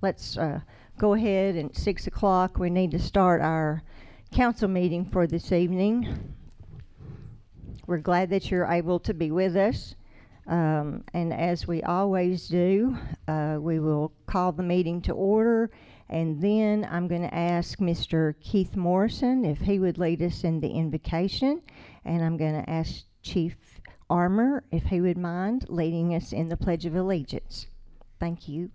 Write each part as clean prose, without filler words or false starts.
let's go ahead, and 6 o'clock we need to start our council meeting for this evening. We're glad that you're able to be with us. And as we always do, we will call the meeting to order, and then I'm going to ask Mr. Keith Morrison if he would lead us in the invocation, and I'm going to ask Chief Armour if he would mind leading us in the Pledge of Allegiance. Thank you.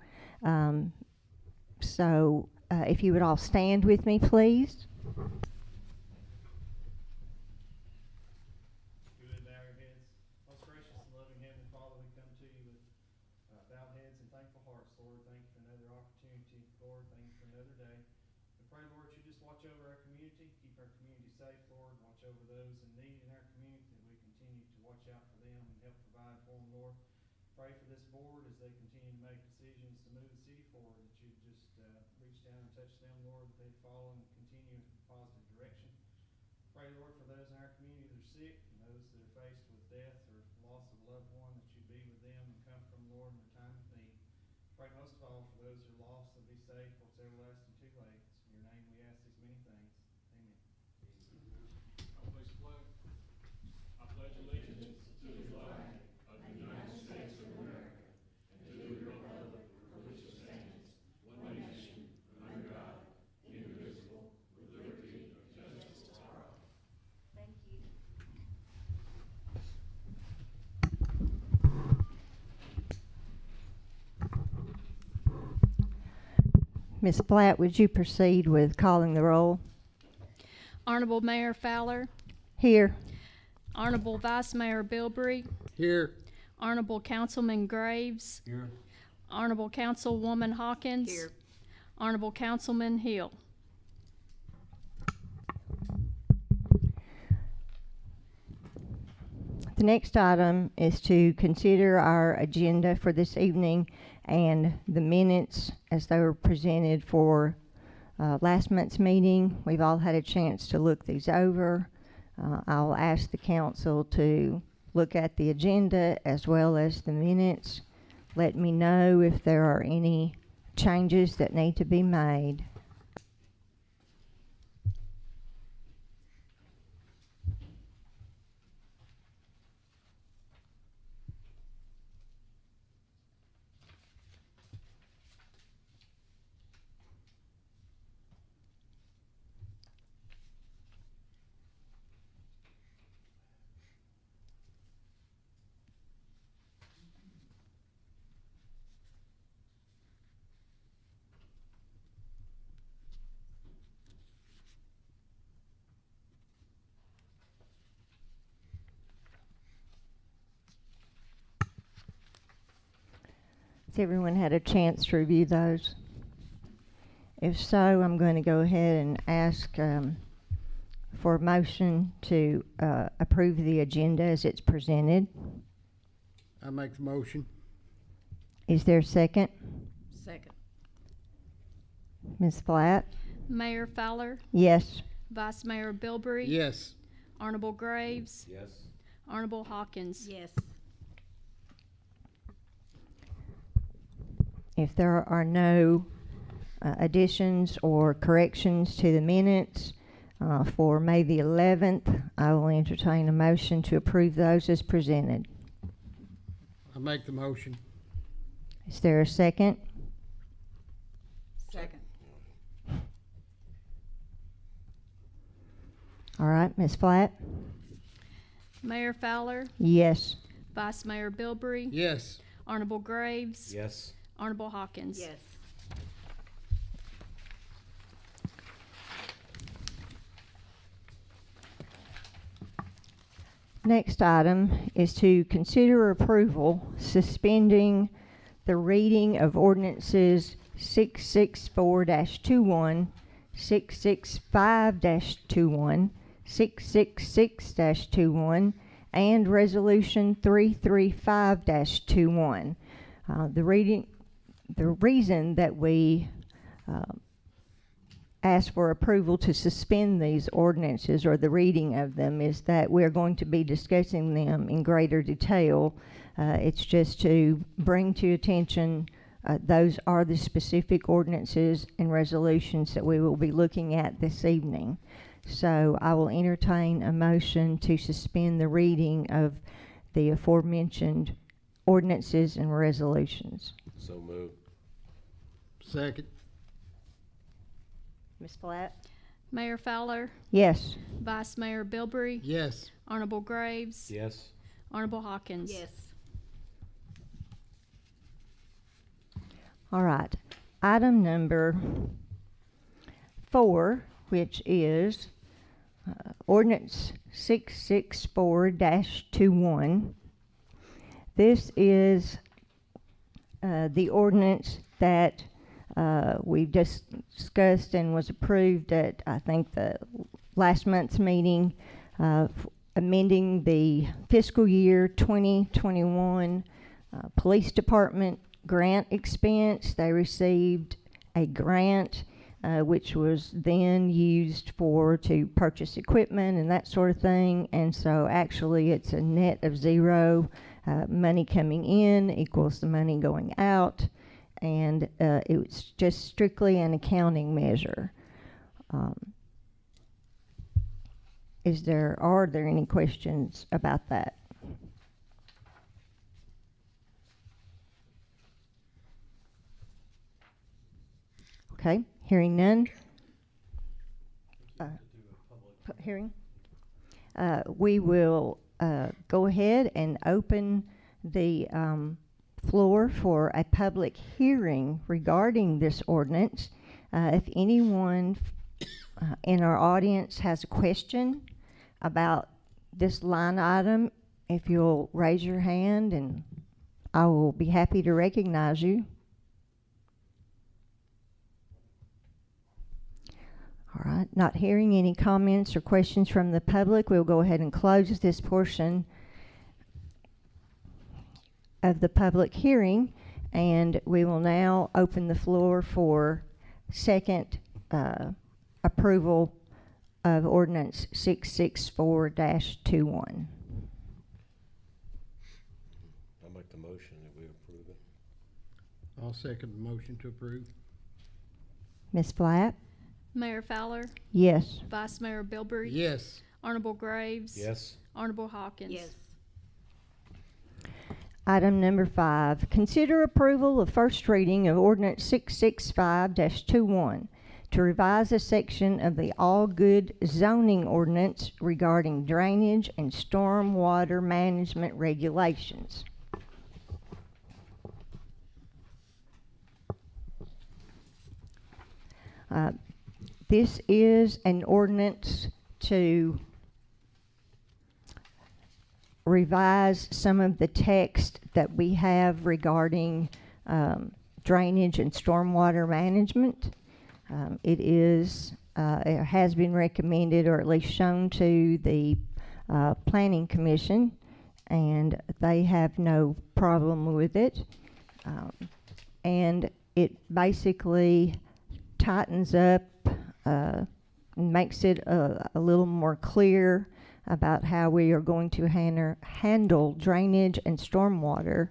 If you would all stand with me, please. Pray for this board as they continue to make decisions to move the city forward, that you just reach down and touch them, Lord, that they follow and continue in a positive direction. Pray, Lord, for those in our community that are sick and those that are faced with death or loss of a loved one, that you be with them and comfort them, Lord, in their time of need. Pray most of all for those who are lost, that be saved, for it's everlasting too late. In your name we ask these many things. Amen. I place flag. I pledge allegiance to the flag of the United States of America and to the republic for which it stands, one nation, under God, indivisible, with liberty and justice for all. Thank you. Ms. Platt, would you proceed with calling the roll? Honorable Mayor Fowler. Here. Honorable Vice Mayor Bilbrey. Here. Honorable Councilman Graves. Here. Honorable Councilwoman Hawkins. Here. Honorable Councilman Hill. The next item is to consider our agenda for this evening and the minutes as they were presented for last month's meeting. We've all had a chance to look these over. I'll ask the council to look at the agenda as well as the minutes. Let me know if there are any changes that need to be made. Has everyone had a chance to review those? If so, I'm going to go ahead and ask for a motion to approve the agenda as it's presented. I make the motion. Is there a second? Second. Ms. Flatt? Mayor Fowler. Yes. Vice Mayor Bilbrey. Yes. Honorable Graves. Yes. Honorable Hawkins. Yes. If there are no additions or corrections to the minutes for May the 11th, I will entertain a motion to approve those as presented. I make the motion. Is there a second? Second. All right, Ms. Flatt? Mayor Fowler. Yes. Vice Mayor Bilbrey. Yes. Honorable Graves. Yes. Honorable Hawkins. Yes. Next item is to consider approval suspending the reading of ordinances 664-21, 665-21, 666-21, and Resolution 335-21. The reason that we ask for approval to suspend these ordinances or the reading of them is that we're going to be discussing them in greater detail. It's just to bring to attention those are the specific ordinances and resolutions that we will be looking at this evening. So I will entertain a motion to suspend the reading of the aforementioned ordinances and resolutions. So moved. Second. Ms. Flatt? Mayor Fowler, Yes. Vice Mayor Bilbrey, Yes. Honorable Graves, Yes. Honorable Hawkins. All right. Item number 4, which is ordinance 664-21. This is the ordinance that we've just discussed and was approved at, I think, the last month's meeting, amending the fiscal year 2021 police department grant expense. They received a grant which was then used to purchase equipment and that sort of thing, and so actually it's a net of zero. Money coming in equals the money going out, and it's just strictly an accounting measure. Are there any questions about that? Okay, hearing none. Hearing? We will go ahead and open the floor for a public hearing regarding this ordinance. If anyone in our audience has a question about this line item, if you'll raise your hand and I will be happy to recognize you. All right, not hearing any comments or questions from the public, we'll go ahead and close this portion of the public hearing, and we will now open the floor for second approval of ordinance 664-21. I'll make the motion that we approve it. I'll second the motion to approve. Ms. Flatt? Mayor Fowler, Yes. Vice Mayor Bilbrey, Yes. Honorable Graves, Yes. Honorable Hawkins. Item number 5, consider approval of first reading of ordinance 665-21 to revise a section of the All Good zoning ordinance regarding drainage and storm water management regulations. This is an ordinance to revise some of the text that we have regarding drainage and stormwater management. It has been recommended, or at least shown to the Planning Commission, and they have no problem with it. And it basically tightens up and makes it a little more clear about how we are going to handle drainage and stormwater.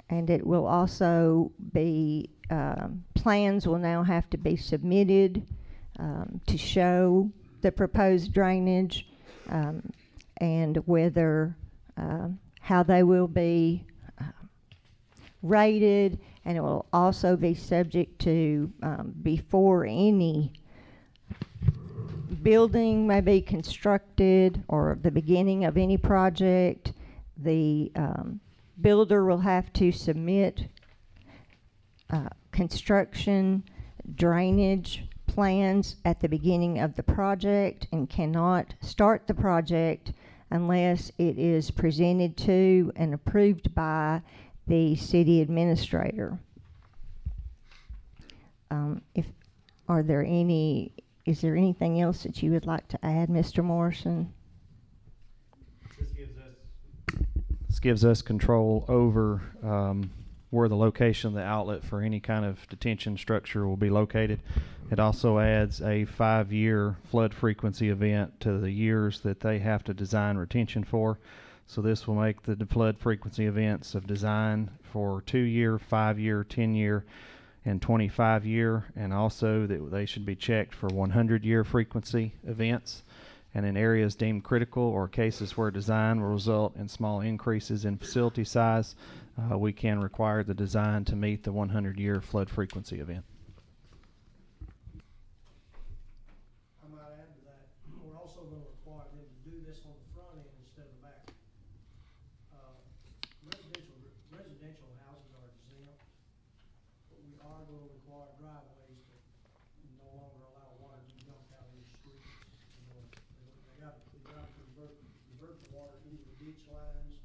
And it will also be, plans will now have to be submitted to show the proposed drainage and whether, how they will be rated, and it will also be subject to, before any building may be constructed or the beginning of any project, the builder will have to submit construction drainage plans at the beginning of the project and cannot start the project unless it is presented to and approved by the city administrator. Is there anything else that you would like to add, Mr. Morrison? This gives us control over where the location of the outlet for any kind of detention structure will be located. It also adds a 5-year flood frequency event to the years that they have to design retention for. So this will make the flood frequency events of design for 2-year, 5-year, 10-year, and 25-year, and also that they should be checked for 100-year frequency events. And in areas deemed critical or cases where design will result in small increases in facility size, we can require the design to meet the 100-year flood frequency event. I might add to that, we're also gonna require them to do this on the front end instead of the back. Residential houses are exempt, but we are gonna require driveways to no longer allow water to be dumped out in the streets. You know, they got to divert the water into the ditch lines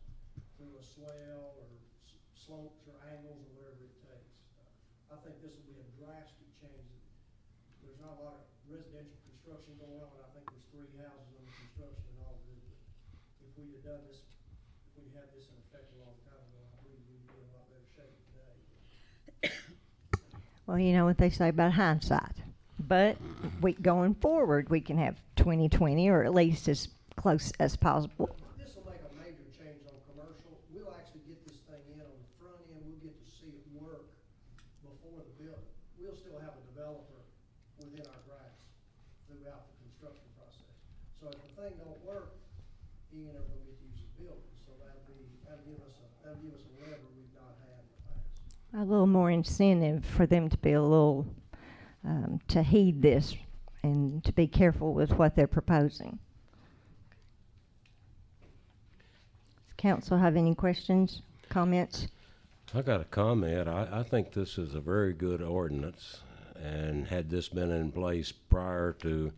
through a swell or slopes or angles or whatever it takes. I think this will be a drastic change. There's not a lot of residential construction going on, and I think there's 3 houses under construction and all good. If we'd have done this, if we'd had this in effect a long time ago, I believe we'd be in a lot better shape today. Well, you know what they say about hindsight. But going forward, we can have 2020 or at least as close as possible. This will make a major change on commercial. We'll actually get this thing in on the front end. We'll get to see it work before the build. We'll still have a developer within our grasp throughout the construction process. So if the thing don't work, he ain't never gonna get to use the building. So that'll give us a lever we've not had in the past. A little more incentive for them to be a little, to heed this and to be careful with what they're proposing. Does council have any questions, comments? I got a comment. I think this is a very good ordinance, and had this been in place prior to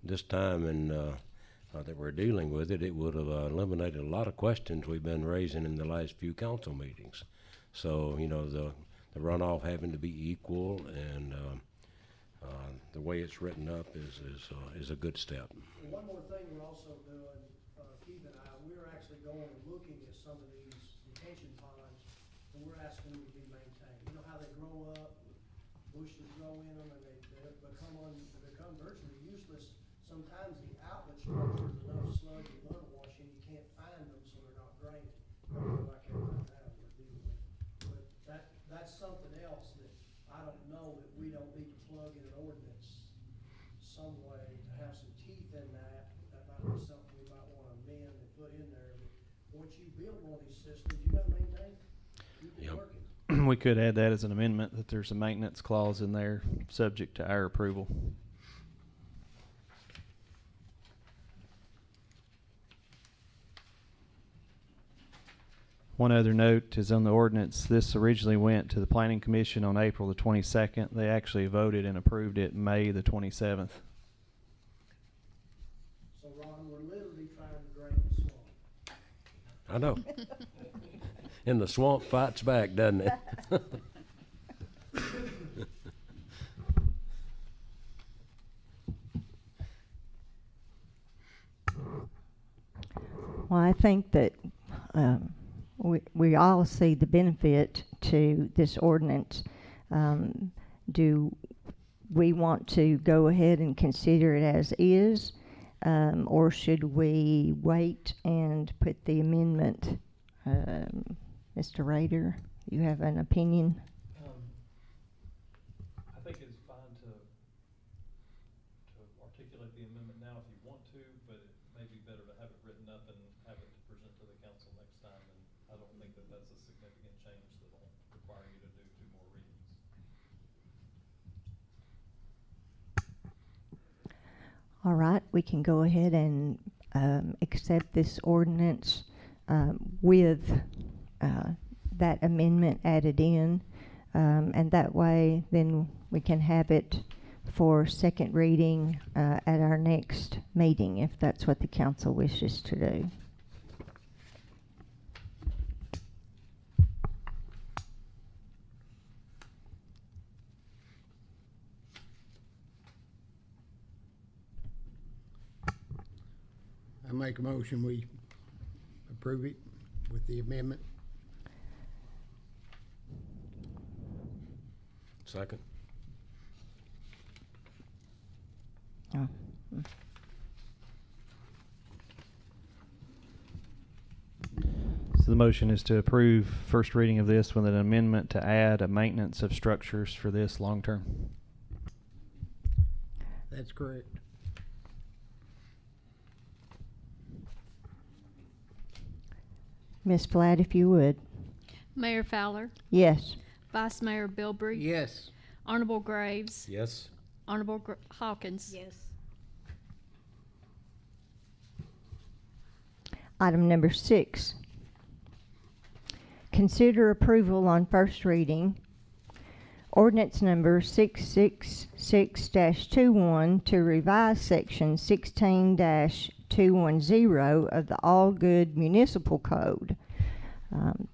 this time and that we're dealing with it, it would have eliminated a lot of questions we've been raising in the last few council meetings. So, you know, the runoff having to be equal and the way it's written up is a good step. And one more thing we're also doing, Keith and I, we're actually going and looking at some of these detention ponds, and we're asking them to be maintained. You know how they grow up, bushes grow in them, and they become virtually useless. Sometimes the outlet structure is enough sludge and mud washing, you can't find them, so they're not draining. Like that right now we're dealing with. But that's something else that I don't know that we don't need to plug in an ordinance some way to have some teeth in that. That might be something we might want to amend and put in there. That once you build one of these systems, you gotta maintain it. Keep it Yep. working. We could add that as an amendment, that there's a maintenance clause in there, subject to our approval. One other note is on the ordinance. This originally went to the Planning Commission on April the 22nd. They actually voted and approved it May the 27th. So Ron, we're literally trying to drain the swamp. I know. And the swamp fights back, doesn't it? Well, I think that we all see the benefit to this ordinance. Do we want to go ahead and consider it as is, or should we wait and put the amendment? Mr. Rader, you have an opinion? I think it's fine to articulate the amendment now if you want to, but it may be better to have it written up and have it to present to the council next time. And I don't think that that's a significant change that will require you to do 2 more readings. All right, we can go ahead and accept this ordinance with that amendment added in, and that way then we can have it for second reading at our next meeting, if that's what the council wishes to do. I make a motion, we approve it with the amendment. Second? Oh. So the motion is to approve first reading of this with an amendment to add a maintenance of structures for this long term. That's correct. Ms. Flatt, if you would. Mayor Fowler, Yes. Vice Mayor Bilbrey, Yes. Honorable Graves, Yes. Honorable Hawkins. Yes. Item number 6. Consider approval on first reading. Ordinance number 666-21 to revise section 16-210 of the All Good Municipal Code.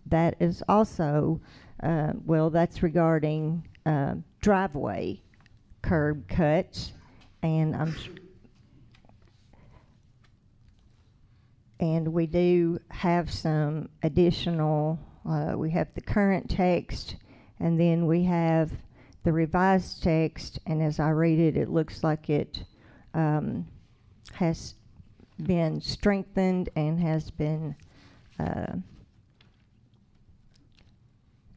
That is also, that's regarding driveway curb cuts, and and we do have some additional, we have the current text, and then we have the revised text, and as I read it, it looks like it has been strengthened and has been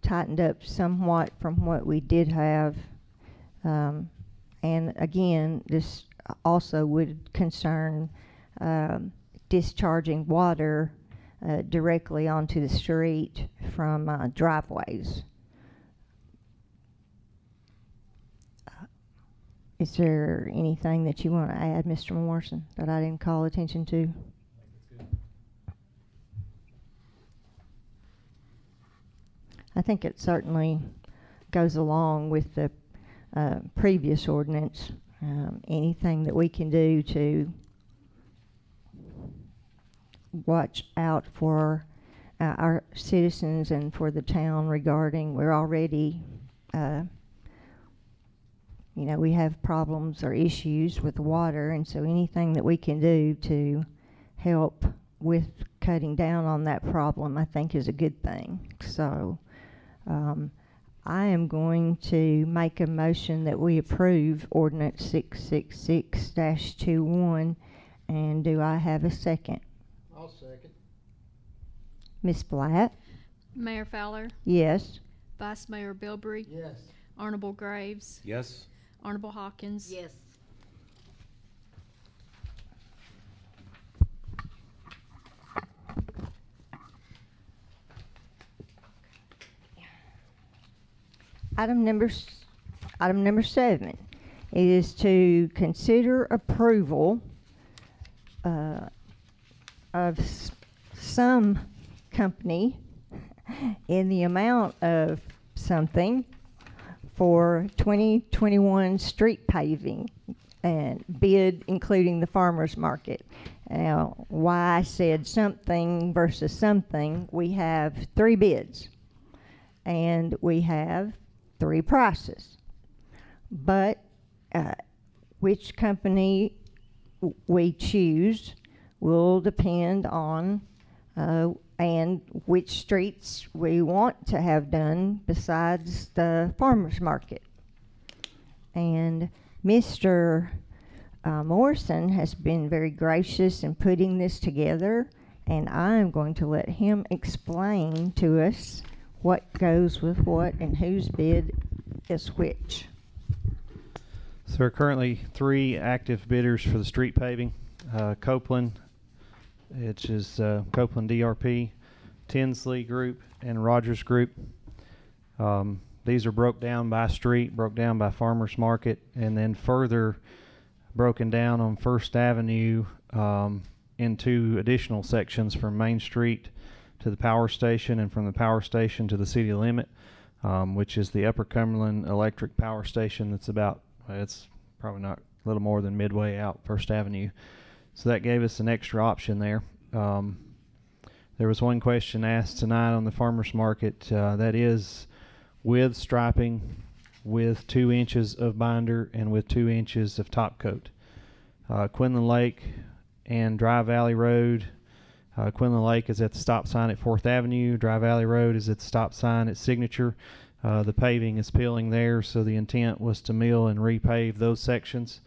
tightened up somewhat from what we did have. And again, this also would concern discharging water directly onto the street from driveways. Is there anything that you want to add, Mr. Morrison, that I didn't call attention to? I think it certainly goes along with the previous ordinance. Anything that we can do to watch out for our citizens and for the town regarding, we're already, we have problems or issues with water, and so anything that we can do to help with cutting down on that problem, I think is a good thing. So I am going to make a motion that we approve ordinance 666-21, and do I have a second? I'll second. Ms. Flatt? Mayor Fowler, Yes. Vice Mayor Bilbrey, Yes. Honorable Graves, Yes. Honorable Hawkins. Yes. Item number 7 is to consider approval of some company in the amount of something for 2021 street paving and bid including the farmer's market. Now, why I said something versus something, we have 3 bids and we have 3 prices. But which company we choose will depend on and which streets we want to have done besides the farmer's market. And Mr. Morrison has been very gracious in putting this together, and I'm going to let him explain to us what goes with what and whose bid is which. So there are currently 3 active bidders for the street paving. Copeland, which is Copeland DRP, Tinsley Group, and Rogers Group. These are broke down by street, broke down by farmers market, and then further broken down on First Avenue into additional sections from Main Street to the power station, and from the power station to the city limit, which is the Upper Cumberland Electric Power Station. That's about, it's probably not a little more than midway out First Avenue. So that gave us an extra option there. There was one question asked tonight on the farmers market, that is with striping, with 2 inches of binder, and with 2 inches of top coat. Quinlan Lake and Dry Valley Road. Quinlan Lake is at the stop sign at 4th Avenue. Dry Valley Road is at the stop sign at Signature. The paving is peeling there, so the intent was to mill and repave those sections.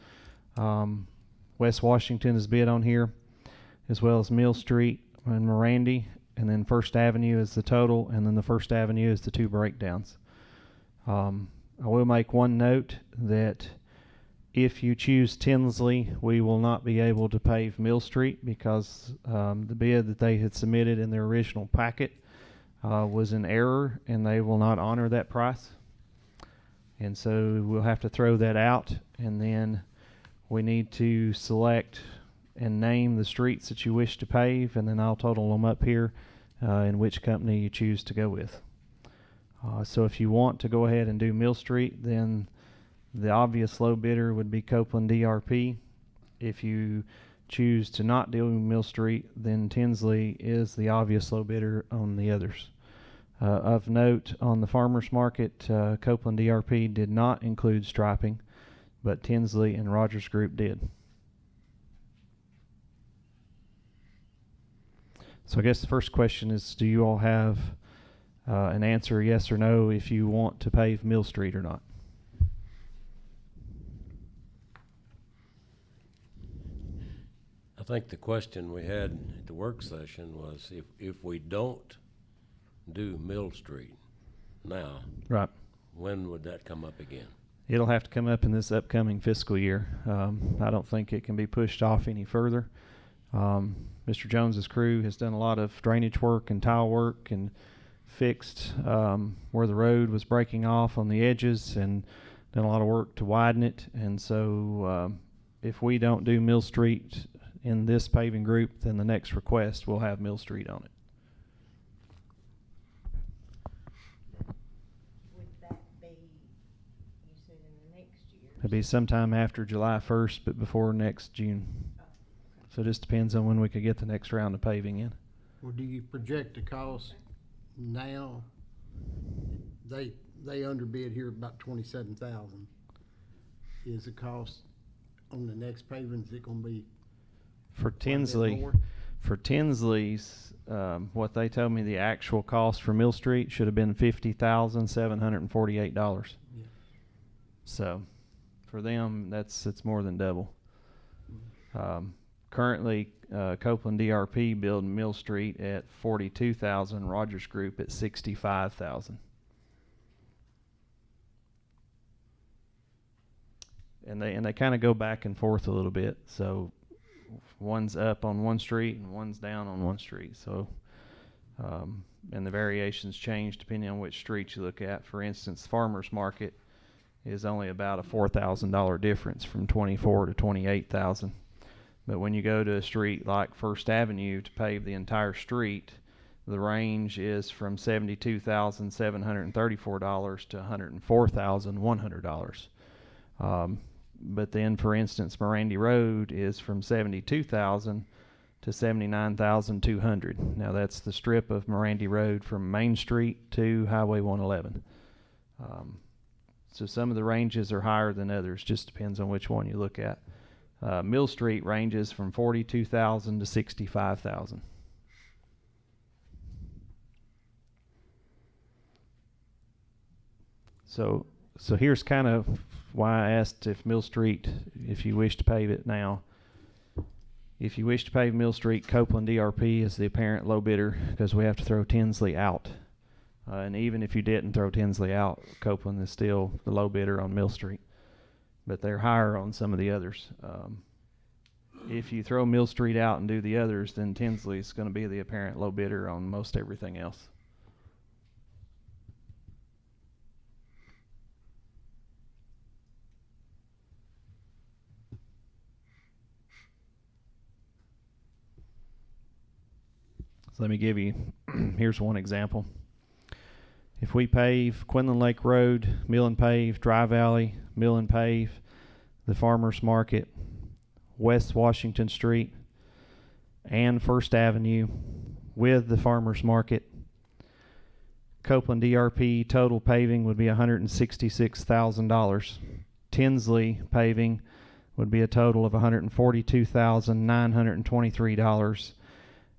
West Washington is bid on here, as well as Mill Street and Morandi, and then First Avenue is the total, and then the First Avenue is the 2 breakdowns. I will make one note that if you choose Tinsley, we will not be able to pave Mill Street because the bid that they had submitted in their original packet was in error, and they will not honor that price. And so we'll have to throw that out, and then we need to select and name the streets that you wish to pave, and then I'll total them up here and which company you choose to go with. So if you want to go ahead and do Mill Street, then the obvious low bidder would be Copeland DRP. If you choose to not do Mill Street, then Tinsley is the obvious low bidder on the others. Of note, on the farmers market, Copeland DRP did not include striping, but Tinsley and Rogers Group did. So I guess the first question is, do you all have an answer, yes or no, if you want to pave Mill Street or not? I think the question we had at the work session was if we don't do Mill Street now, Right. when would that come up again? It'll have to come up in this upcoming fiscal year. I don't think it can be pushed off any further. Mr. Jones's crew has done a lot of drainage work and tile work and fixed where the road was breaking off on the edges and done a lot of work to widen it. And so if we don't do Mill Street in this paving group, then the next request will have Mill Street on it. Would that be, you said in the next year? It'll be sometime after July 1st, but before next June. So it just depends on when we could get the next round of paving in. Well, do you project the cost now? They underbid here about 27,000. Is the cost on the next paving, is it gonna be For quite a bit Tinsley, more? for Tinsley's, what they told me the actual cost for Mill Street should have been $50,748. Yeah. So for them, it's more than double. Currently, Copeland DRP building Mill Street at $42,000, Rogers Group at $65,000. And they kind of go back and forth a little bit. So one's up on one street and one's down on one street. So and the variations change depending on which street you look at. For instance, Farmers Market is only about a $4,000 difference from 24 to 28,000. But when you go to a street like First Avenue to pave the entire street, the range is from $72,734 to $104,100. But then, for instance, Mirandy Road is from $72,000 to $79,200. Now that's the strip of Mirandy Road from Main Street to Highway 111. So some of the ranges are higher than others. Just depends on which one you look at. Mill Street ranges from $42,000 to $65,000. So here's kind of why I asked if Mill Street, if you wish to pave it now. If you wish to pave Mill Street, Copeland DRP is the apparent low bidder because we have to throw Tinsley out. And even if you didn't throw Tinsley out, Copeland is still the low bidder on Mill Street. But they're higher on some of the others. If you throw Mill Street out and do the others, then Tinsley is going to be the apparent low bidder on most everything else. So let me give you, here's one example. If we pave Quinlan Lake Road, mill and pave, Dry Valley, mill and pave, the Farmers Market, West Washington Street, and First Avenue with the Farmers Market, Copeland DRP total paving would be $166,000. Tinsley paving would be a total of $142,923.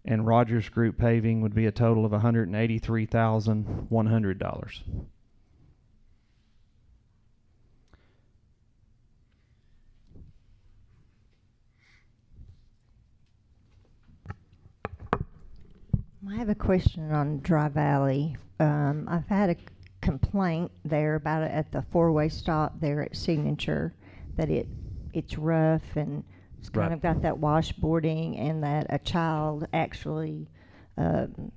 And Rogers Group paving would be a total of $183,100. I have a question on Dry Valley. I've had a complaint there about it at the four-way stop there at Signature, that it's rough and it's kind Right. of got that washboarding, and that a child actually had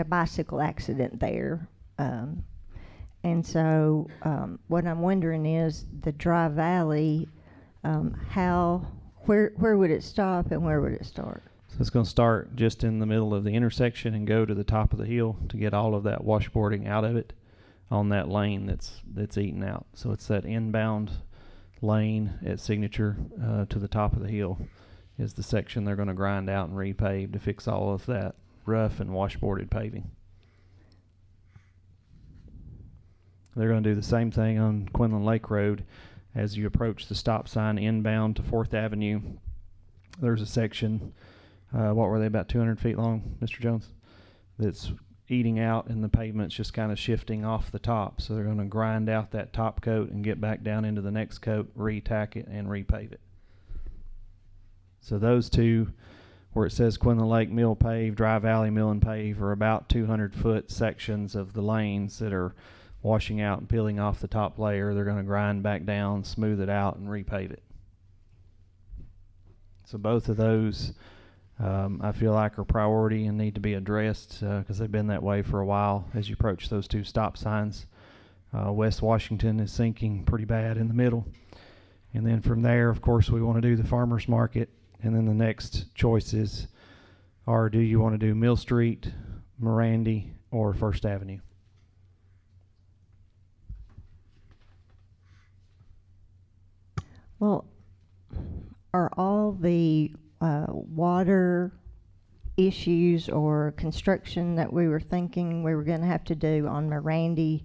a bicycle accident there. And so what I'm wondering is the Dry Valley, where would it stop and where would it start? So it's going to start just in the middle of the intersection and go to the top of the hill to get all of that washboarding out of it on that lane that's eaten out. So it's that inbound lane at Signature to the top of the hill is the section they're going to grind out and repave to fix all of that rough and washboarded paving. They're going to do the same thing on Quinlan Lake Road as you approach the stop sign inbound to 4th Avenue. There's a section, what were they, about 200 feet long, Mr. Jones, that's eating out, and the pavement's just kind of shifting off the top. So they're going to grind out that top coat and get back down into the next coat, re-tack it, and repave it. So those two, where it says Quinlan Lake Mill Pave, Dry Valley Mill and Pave, are about 200-foot sections of the lanes that are washing out and peeling off the top layer. They're going to grind back down, smooth it out, and repave it. So both of those I feel like are priority and need to be addressed because they've been that way for a while as you approach those two stop signs. West Washington is sinking pretty bad in the middle. And then from there, of course, we want to do the farmers market. And then the next choices are, do you want to do Mill Street, Mirandy, or First Avenue? Well, are all the water issues or construction that we were thinking we were going to have to do on Mirandy,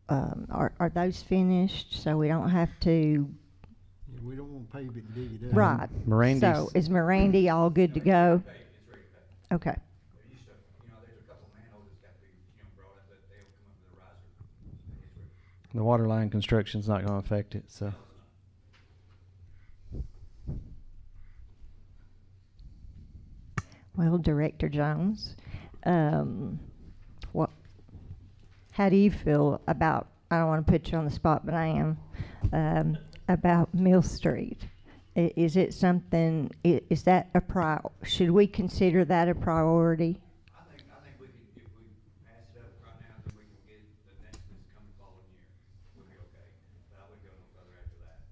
are those finished so we don't have to? We don't want to pave it and dig it up. Right. Mirandy's- So is Mirandy all good to go? Okay. The water line construction's not going to affect it, so. Well, Director Jones, how do you feel about, I don't want to put you on the spot, but I am, about Mill Street? Is it something, is that should we consider that a priority? I think we could, if we pass it up right now, then we can get the next one's coming following year. We'll be okay. But I wouldn't go no further after that.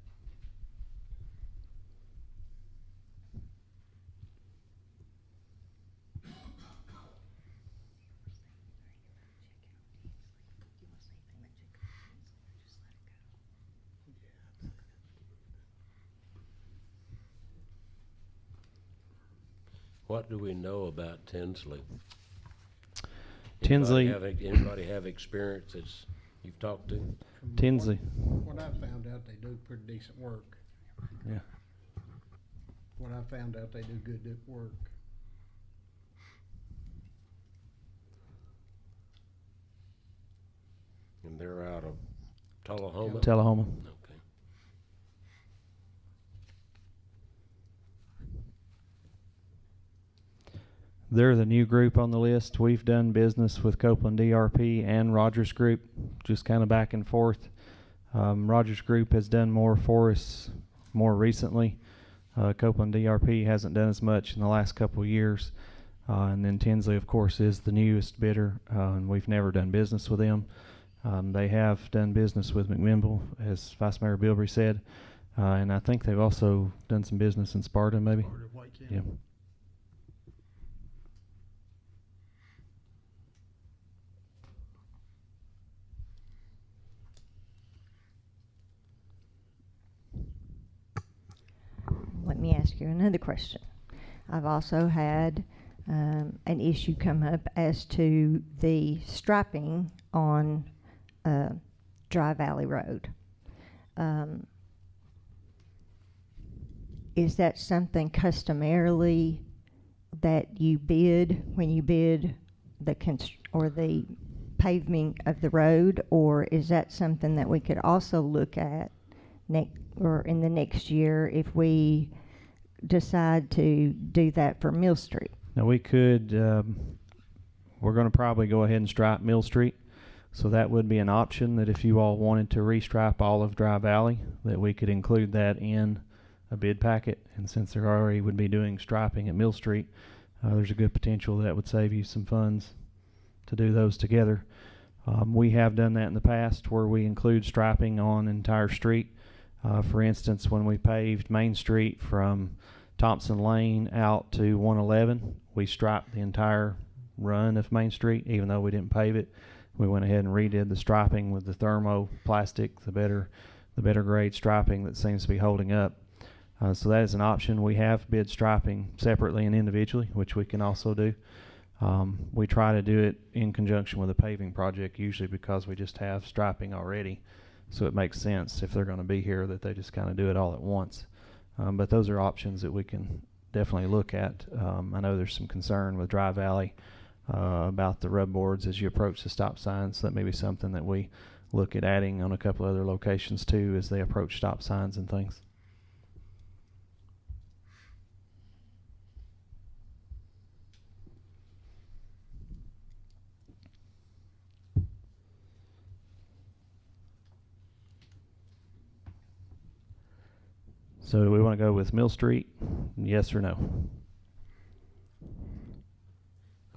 What do we know about Tinsley? Tinsley, Anybody have experience that's you've talked to? From Tinsley. What I found out, they do pretty decent work. Yeah. What I found out, they do good work. And they're out of Tullahoma? Tullahoma. Okay. They're the new group on the list. We've done business with Copeland DRP and Rogers Group, just kind of back and forth. Rogers Group has done more for us more recently. Copeland DRP hasn't done as much in the last couple of years. And then Tinsley, of course, is the newest bidder, and we've never done business with them. They have done business with McMinnville, as Vice Mayor Bilbrey said, and I think they've also done some business in Sparta, maybe. Part of White County. Yeah. Let me ask you another question. I've also had an issue come up as to the striping on Dry Valley Road. Is that something customarily that you bid when you bid the the paving of the road, or is that something that we could also look at in the next year if we decide to do that for Mill Street? Now, we could, we're gonna probably go ahead and stripe Mill Street. So that would be an option, that if you all wanted to restripe all of Dry Valley, that we could include that in a bid packet. And since there already would be doing striping at Mill Street, there's a good potential that would save you some funds to do those together. We have done that in the past where we include striping on an entire street. For instance, when we paved Main Street from Thompson Lane out to 111, we striped the entire run of Main Street, even though we didn't pave it. We went ahead and redid the striping with the thermoplastic, the better grade striping that seems to be holding up. So that is an option. We have bid striping separately and individually, which we can also do. We try to do it in conjunction with a paving project, usually because we just have striping already. So it makes sense if they're going to be here that they just kind of do it all at once. But those are options that we can definitely look at. I know there's some concern with Dry Valley about the rub boards as you approach the stop signs. So that may be something that we look at adding on a couple other locations too as they approach stop signs and things. So do we want to go with Mill Street? Yes or no?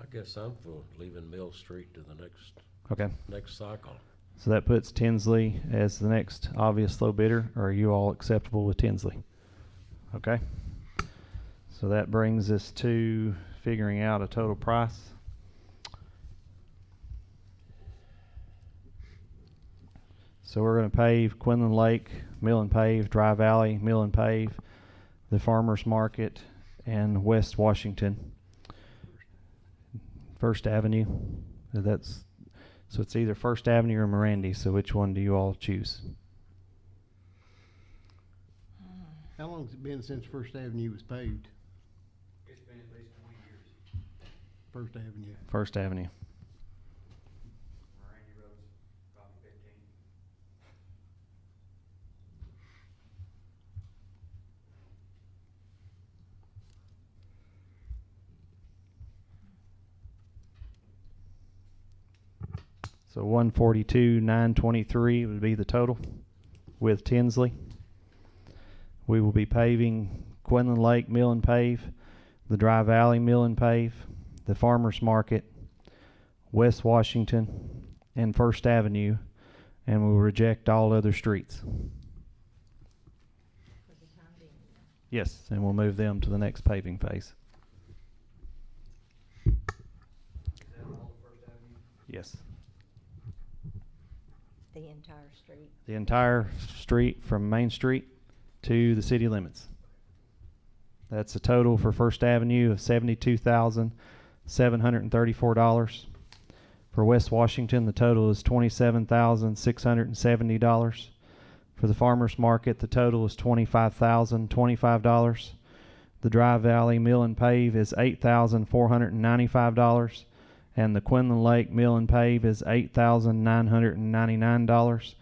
I guess I'm for leaving Mill Street to the Okay. next cycle. So that puts Tinsley as the next obvious low bidder. Or are you all acceptable with Tinsley? Okay. So that brings us to figuring out a total price. So we're going to pave Quinlan Lake, mill and pave, Dry Valley, mill and pave, the Farmers Market, and West Washington. First Avenue. So it's either First Avenue or Mirandi. So which one do you all choose? How long has it been since First Avenue was paved? It's been at least 20 years. First Avenue. First Avenue. Randy Road's probably 15. So 142,923 would be the total with Tinsley. We will be paving Quinlan Lake mill and pave, the Dry Valley mill and pave, the Farmers Market, West Washington, and First Avenue, and we will reject all other streets. Yes, and we'll move them to the next paving phase. Is that all of First Avenue? Yes. The entire street? The entire street from Main Street to the city limits. That's a total for First Avenue of $72,734. For West Washington, the total is $27,670. For the Farmers Market, the total is $25,025. The Dry Valley Mill and Pave is $8,495. And the Quinlan Lake Mill and Pave is $8,999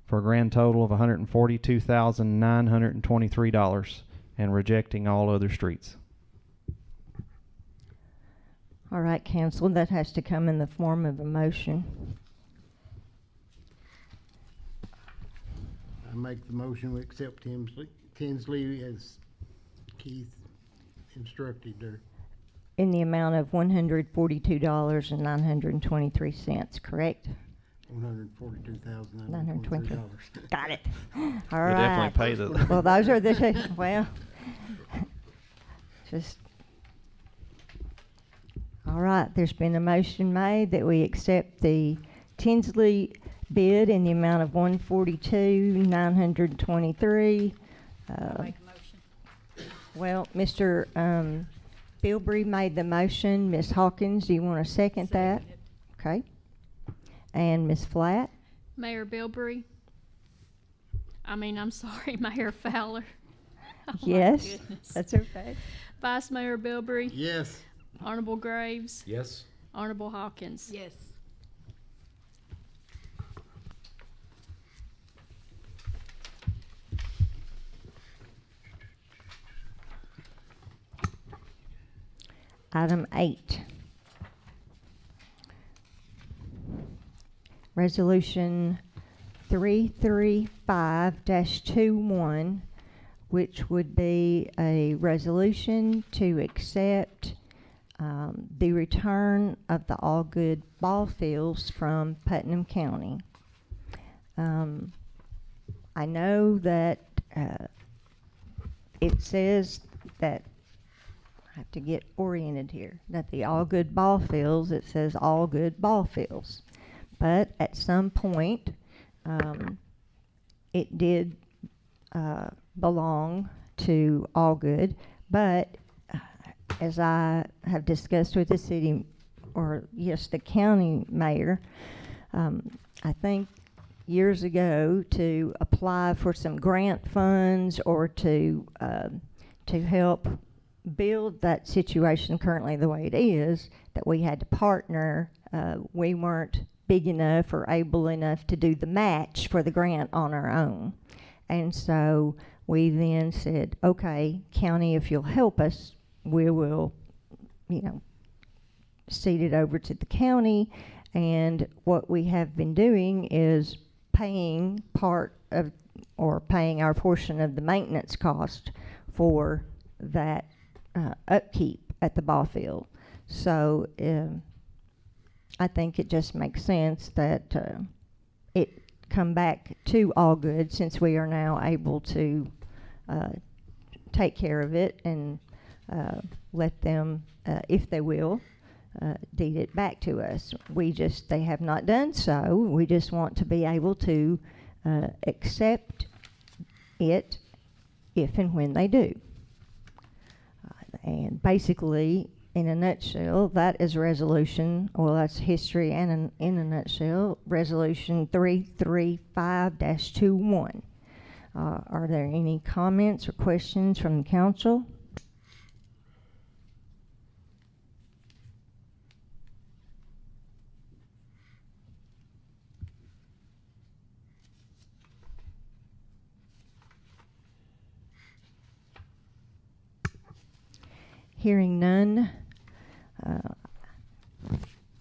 for a grand total of $142,923, and rejecting all other streets. All right, council, that has to come in the form of a motion. I make the motion we accept Tinsley as Keith instructed there. In the amount of $142,923, correct? $142,923. Got it. All We'll right. definitely pay the. Well, those are the, well, just, all right, there's been a motion made that we accept the Tinsley bid in the amount of $142,923. Make a motion. Well, Mr. Bilbrey made the motion. Ms. Hawkins, do you want to second that? Second it. Okay. And Ms. Flatt? Mayor Bilbrey. I'm sorry, Mayor Fowler. Oh my Yes, goodness. that's okay. Vice Mayor Bilbrey. Yes. Honorable Graves. Yes. Honorable Hawkins. Yes. Item 8. Resolution 335-21, which would be a resolution to accept the return of the Allgood ball fields from Putnam County. I know that it says that, I have to get oriented here, that the Allgood ball fields, it says Allgood ball fields. But at some point, it did belong to Allgood, but as I have discussed with the city, or yes, the county mayor, I think years ago to apply for some grant funds or to help build that situation currently the way it is, that we had to partner. We weren't big enough or able enough to do the match for the grant on our own. And so we then said, okay, county, if you'll help us, we will, cede it over to the county. And what we have been doing is paying part of, or paying our portion of the maintenance cost for that upkeep at the ball field. So I think it just makes sense that it come back to Allgood, since we are now able to take care of it and let them, if they will, deed it back to us. They have not done so. We just want to be able to accept it if and when they do. And basically, in a nutshell, that is resolution, well, that's history, and in a nutshell, resolution 335-21. Are there any comments or questions from the council? Hearing none,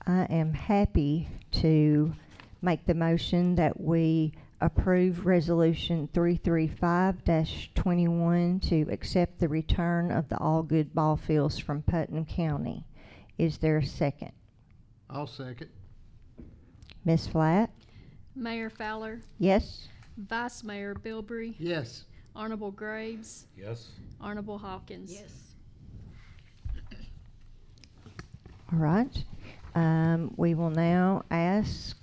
I am happy to make the motion that we approve resolution 335-21 to accept the return of the Allgood ball fields from Putnam County. Is there a second? I'll second. Ms. Flatt? Mayor Fowler, Yes? Vice Mayor Bilbrey, Yes. Honorable Graves, Yes. Honorable Hawkins. All right. We will now ask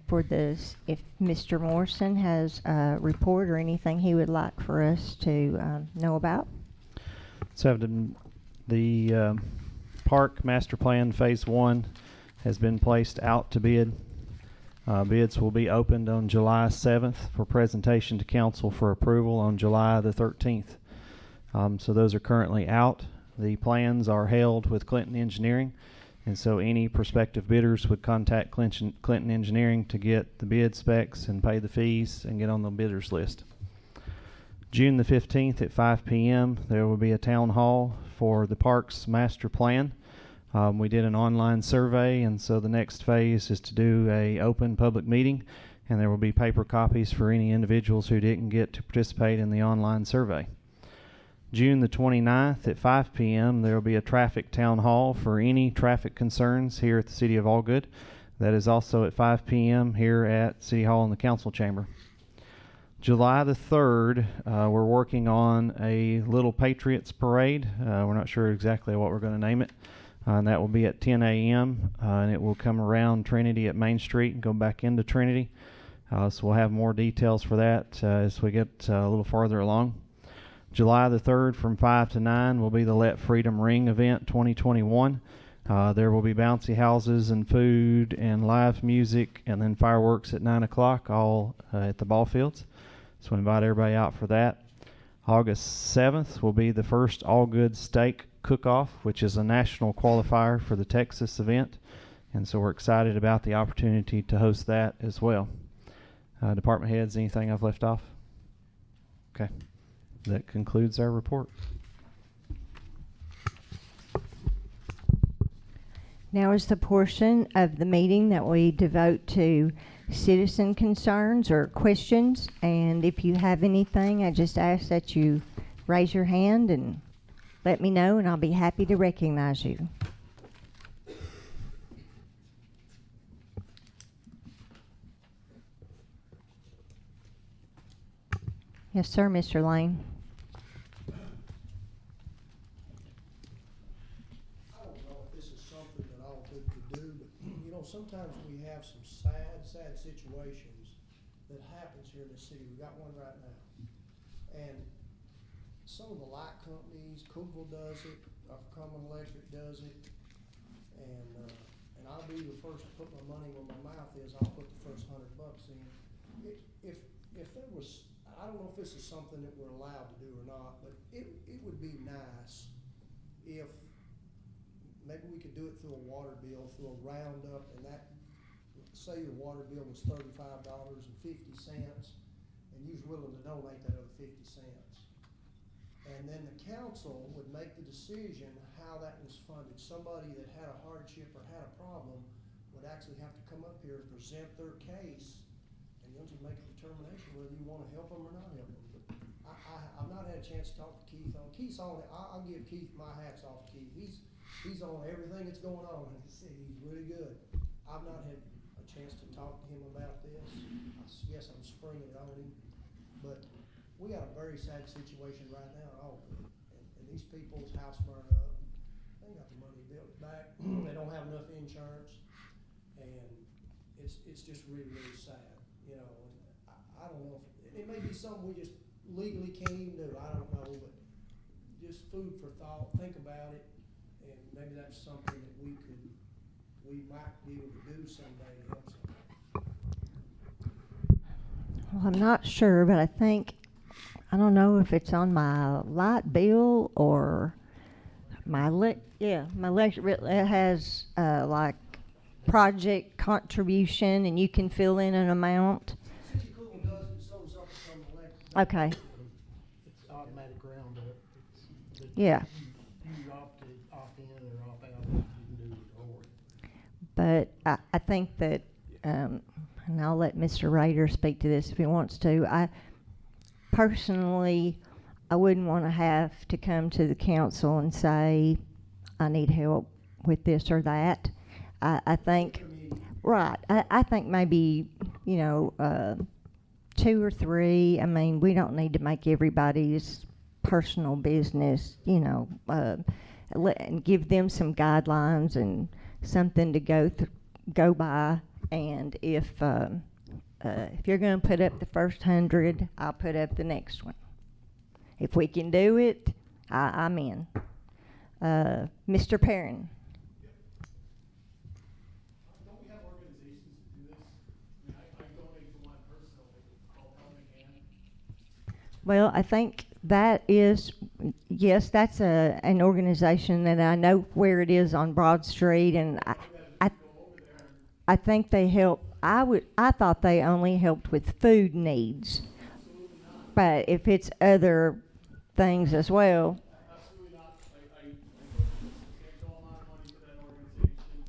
for this, if Mr. Morrison has a report or anything he would like for us to know about. So the park master plan phase 1 has been placed out to bid. Bids will be opened on July 7th for presentation to council for approval on July the 13th. So those are currently out. The plans are held with Clinton Engineering, and so any prospective bidders would contact Clinton Engineering to get the bid specs and pay the fees and get on the bidders list. June the 15th at 5 p.m. there will be a town hall for the park's master plan. We did an online survey, and so the next phase is to do a open public meeting, and there will be paper copies for any individuals who didn't get to participate in the online survey. June the 29th at 5 p.m. there will be a traffic town hall for any traffic concerns here at the City of Allgood. That is also at 5 p.m. here at City Hall in the council chamber. July the 3rd, we're working on a little Patriots parade. We're not sure exactly what we're going to name it. And that will be at 10 a.m. And it will come around Trinity at Main Street and go back into Trinity. So we'll have more details for that as we get a little farther along. July the 3rd from 5 to 9 will be the Let Freedom Ring event 2021. There will be bouncy houses and food and live music, and then fireworks at 9 o'clock, all at the ball fields. So we invite everybody out for that. August 7th will be the first Allgood Steak Cook-Off, which is a national qualifier for the Texas event. And so we're excited about the opportunity to host that as well. Department heads, anything I've left off? Okay. That concludes our report. Now is the portion of the meeting that we devote to citizen concerns or questions. And if you have anything, I just ask that you raise your hand and let me know, and I'll be happy to recognize you. Yes, sir, Mr. Lane. I don't know if this is something that all of them could do, but, you know, sometimes we have some sad situations that happens here in the city. We got one right now. And some of the light companies, Cookville does it, Common Electric does it, and I'll be the first to put my money where my mouth is. I'll put the first $100 in. If there was, I don't know if this is something that we're allowed to do or not, but it would be nice if maybe we could do it through a water bill, through a roundup, and that, say your water bill was $35.50, and you was willing to donate that other 50 cents. And then the council would make the decision how that was funded. Somebody that had a hardship or had a problem would actually have to come up here and present their case, and you'll just make a determination whether you want to help them or not help them. But I've not had a chance to talk to Keith on. Keith's on it. I'll give Keith my hats off to Keith. He's on everything that's going on in the city. He's really good. I've not had a chance to talk to him about this. I guess I'm springing it on him. But we got a very sad situation right now in Alton. And these people's house burned up. They ain't got the money to build it back. They don't have enough insurance. And it's just really, really sad, you know. And I don't know if it may be something we just legally can't even do. I don't know, but just food for thought. Think about it, and maybe that's something that we might be able to do someday to help somebody. Well, I'm not sure, but I don't know if it's on my light bill or my electric bill. It has like project contribution, and you can fill in an amount. City of Cookville does it, so does Upper Electric. Okay. It's automatic roundup. Yeah. You opt in or opt out, you can do it or. But I think that, and I'll let Mr. Rader speak to this if he wants to. Personally, I wouldn't want to have to come to the council and say, I need help with this or that. I think, right, I think maybe, 2 or 3. I mean, we don't need to make everybody's personal business, and give them some guidelines and something to go by. And if you're going to put up the first 100, I'll put up the next one. If we can do it, I'm in. Mr. Perrin. Don't we have organizations that do this? I mean, I donate to one personally called Helping Hand. Well, I think that is, yes, that's an organization that I know where it is on Broad Street, and I think they help. I thought they only helped with food needs, but if it's other things as well. Absolutely not. I put a substantial amount of money to that organization.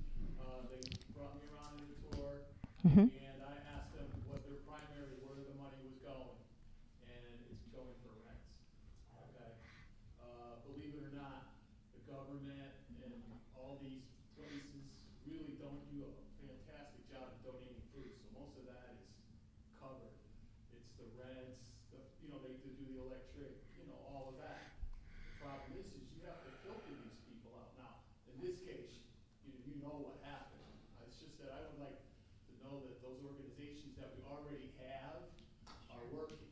They brought me around in a tour, Mm-hmm. and I asked them what their primary, where the money was going, and it's going for rents. Okay. Believe it or not, the government and all these places really don't do a fantastic job of donating food, so most of that is covered. It's the rents, they do the electric, all of that. The problem is you have to filter these people out. Now, in this case, you know what happened. It's just that I would like to know that those organizations that we already have are working.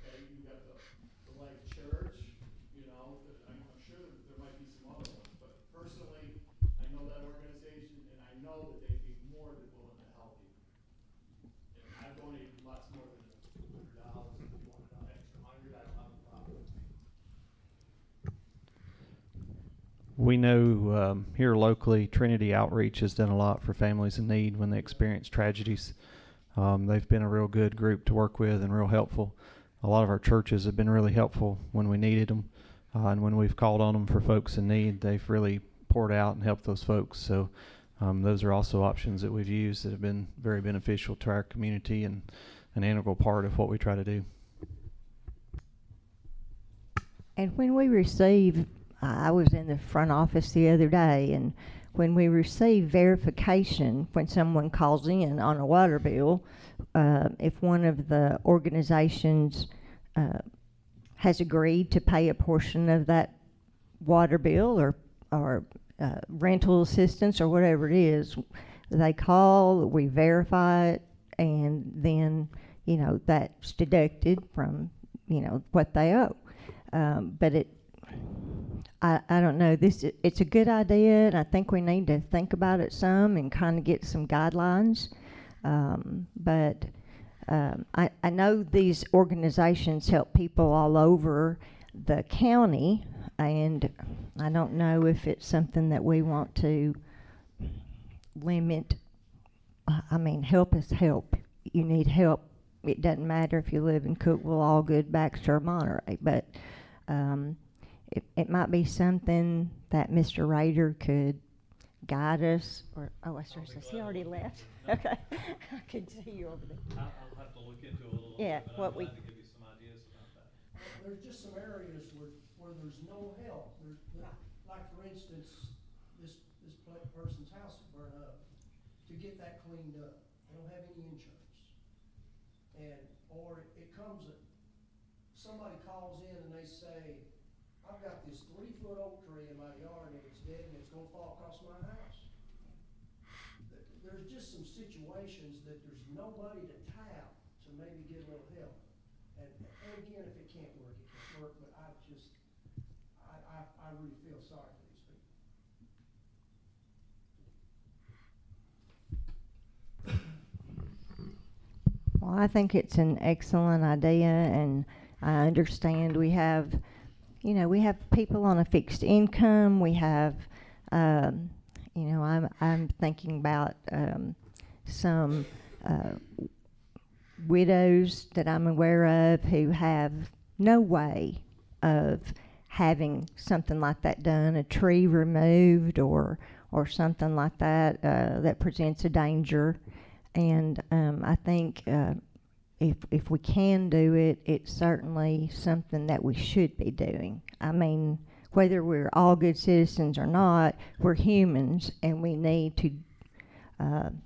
Okay, you got the Life Church, I'm sure that there might be some other ones, but personally, I know that organization, and I know that they'd be more than willing to help you. And I've donated lots more than $200. If you want an extra 100, I don't have a problem. We know here locally, Trinity Outreach has done a lot for families in need when they experience tragedies. They've been a real good group to work with and real helpful. A lot of our churches have been really helpful when we needed them, and when we've called on them for folks in need, they've really poured out and helped those folks. So Those are also options that we've used that have been very beneficial to our community and an integral part of what we try to do. And when we receive, I was in the front office the other day, and when we receive verification, when someone calls in on a water bill, if one of the organizations has agreed to pay a portion of that water bill or rental assistance or whatever it is, they call, we verify it, and then, you know, that's deducted from, you know, what they owe. But I don't know, it's a good idea, and I think we need to think about it some and kind of get some guidelines. But I know these organizations help people all over the county, and I don't know if it's something that we want to limit. I mean, help is help. You need help. It doesn't matter if you live in Cookeville, Allgood, Baxter, or Monterey, but it might be something that Mr. Rader could guide us, or, oh, I sure says he already left. Okay, I could see you over there. I'll have to look into it a little Yeah, bit, but what I'm we- glad to give you some ideas about that. There's just some areas where there's no help. Like for instance, this person's house is burned up. To get that cleaned up, they don't have any insurance. Or it comes, somebody calls in and they say, I've got this 3-foot oak tree in my yard and it's dead and it's gonna fall across my house. There's just some situations that there's nobody to tap to maybe get a little help. And again, if it can't work, it can't work, but I really feel sorry for these people. Well, I think it's an excellent idea, and I understand we have, you know, we have people on a fixed income. We have, you know, I'm thinking about some widows that I'm aware of who have no way of having something like that done, a tree removed or something like that that presents a danger. And I think if we can do it, it's certainly something that we should be doing. I mean, whether we're all good citizens or not, we're humans, and we need to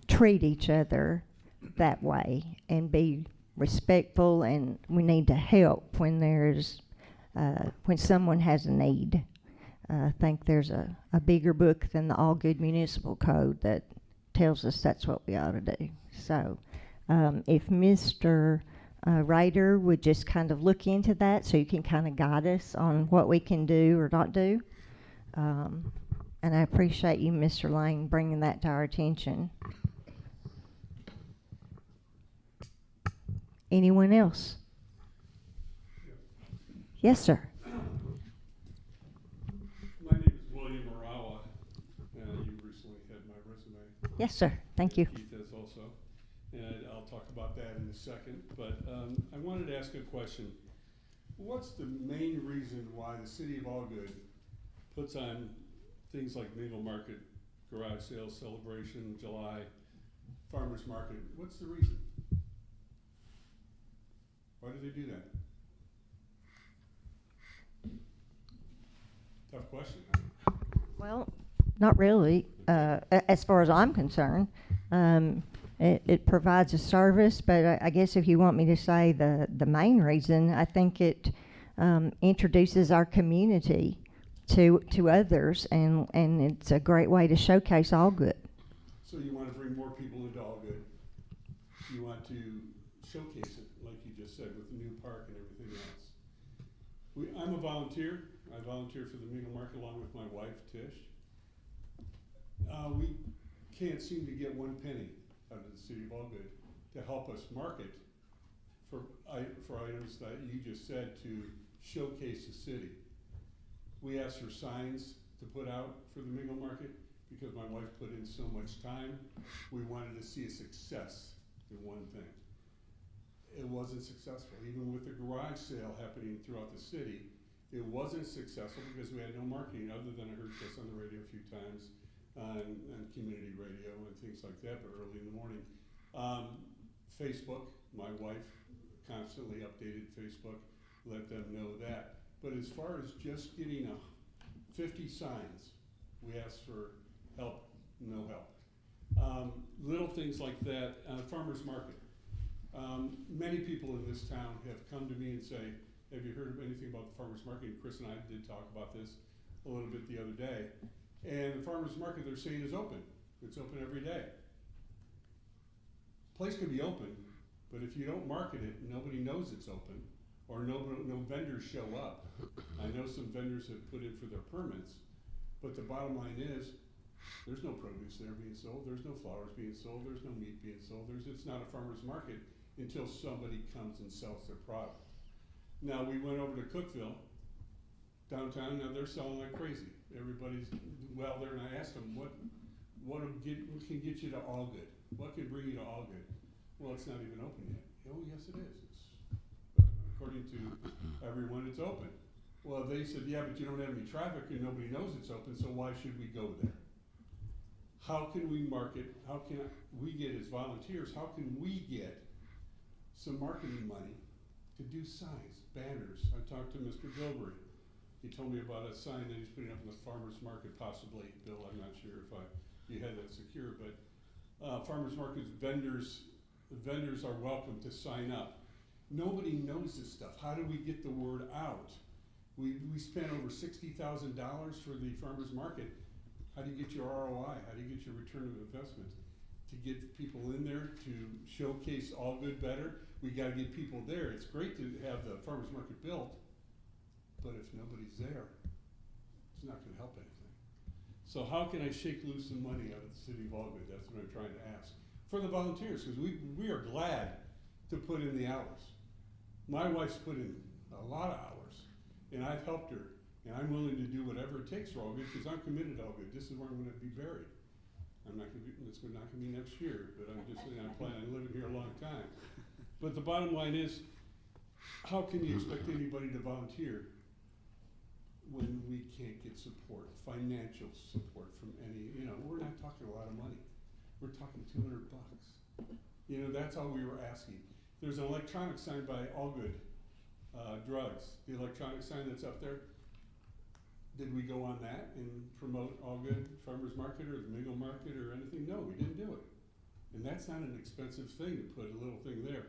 treat each other that way and be respectful, and we need to help when there's when someone has a need. I think there's a bigger book than the Allgood Municipal Code that tells us that's what we ought to do. So if Mr. Rader would just kind of look into that so you can kind of guide us on what we can do or not do. And I appreciate you, Mr. Lane, bringing that to our attention. Anyone else? Yes, sir. My name is William Arawa. You recently had my resume. Yes, sir. Thank you. Keith has also. And I'll talk about that in a second. But I wanted to ask a question. What's the main reason why the city of Allgood puts on things like Mingle Market, garage sales, celebration, July, farmers market? What's the reason? Why do they do that? Tough question. Well, not really. As far as I'm concerned, it provides a service, but I guess if you want me to say the main reason, I think it introduces our community to others, and it's a great way to showcase Allgood. So you want to bring more people into Allgood. You want to showcase it, like you just said, with the new park and everything else. I'm a volunteer. I volunteer for the Mingle Market along with my wife, Tish. We can't seem to get one penny out of the city of Allgood to help us market for items that you just said to showcase the city. We asked for signs to put out for the Mingle Market because my wife put in so much time. We wanted to see a success in one thing. It wasn't successful. Even with the garage sale happening throughout the city, it wasn't successful because we had no marketing other than I heard this on the radio a few times. on community radio and things like that, but early in the morning. Facebook, my wife constantly updated Facebook, let them know that. But as far as just getting 50 signs, we asked for help, no help. Little things like that, farmer's market. Many people in this town have come to me and say, have you heard of anything about the farmer's market? And Chris and I did talk about this a little bit the other day. And the farmer's market, they're saying, is open. It's open every day. Place can be open, but if you don't market it, nobody knows it's open, or no vendors show up. I know some vendors have put in for their permits, but the bottom line is, there's no produce there being sold, there's no flowers being sold, there's no meat being sold, it's not a farmer's market until somebody comes and sells their product. Now, we went over to Cookeville, downtown, now they're selling like crazy. Everybody's well there, and I asked them, what can get you to Allgood? What can bring you to Allgood? Well, it's not even open yet. Oh, yes it is. It's, according to everyone, it's open. Well, they said, yeah, but you don't have any traffic and nobody knows it's open, so why should we go there? How can we market, how can we get as volunteers, how can we get some marketing money to do signs, banners? I talked to Mr. Bilberry. He told me about a sign that he's putting up in the farmer's market, possibly. Bill, I'm not sure if you had that secure, but farmer's markets, vendors are welcome to sign up. Nobody knows this stuff. How do we get the word out? We spent over $60,000 for the farmer's market. How do you get your ROI? How do you get your return of investment? To get people in there, to showcase Allgood better, we gotta get people there. It's great to have the farmer's market built, but if nobody's there, it's not gonna help anything. So how can I shake loose some money out of the city of Allgood? That's what I'm trying to ask. For the volunteers, because we are glad to put in the hours. My wife's put in a lot of hours, and I've helped her, and I'm willing to do whatever it takes for Allgood, because I'm committed to Allgood. This is where I'm gonna be buried. I'm not gonna be, it's not gonna be next year, but I'm just saying I plan on living here a long time. But the bottom line is, how can you expect anybody to volunteer when we can't get support, financial support from any, we're not talking a lot of money. We're talking $200. That's all we were asking. There's an electronic sign by Allgood Drugs, the electronic sign that's up there. Did we go on that and promote Allgood Farmers Market or the Mingle Market or anything? No, we didn't do it. And that's not an expensive thing to put a little thing there.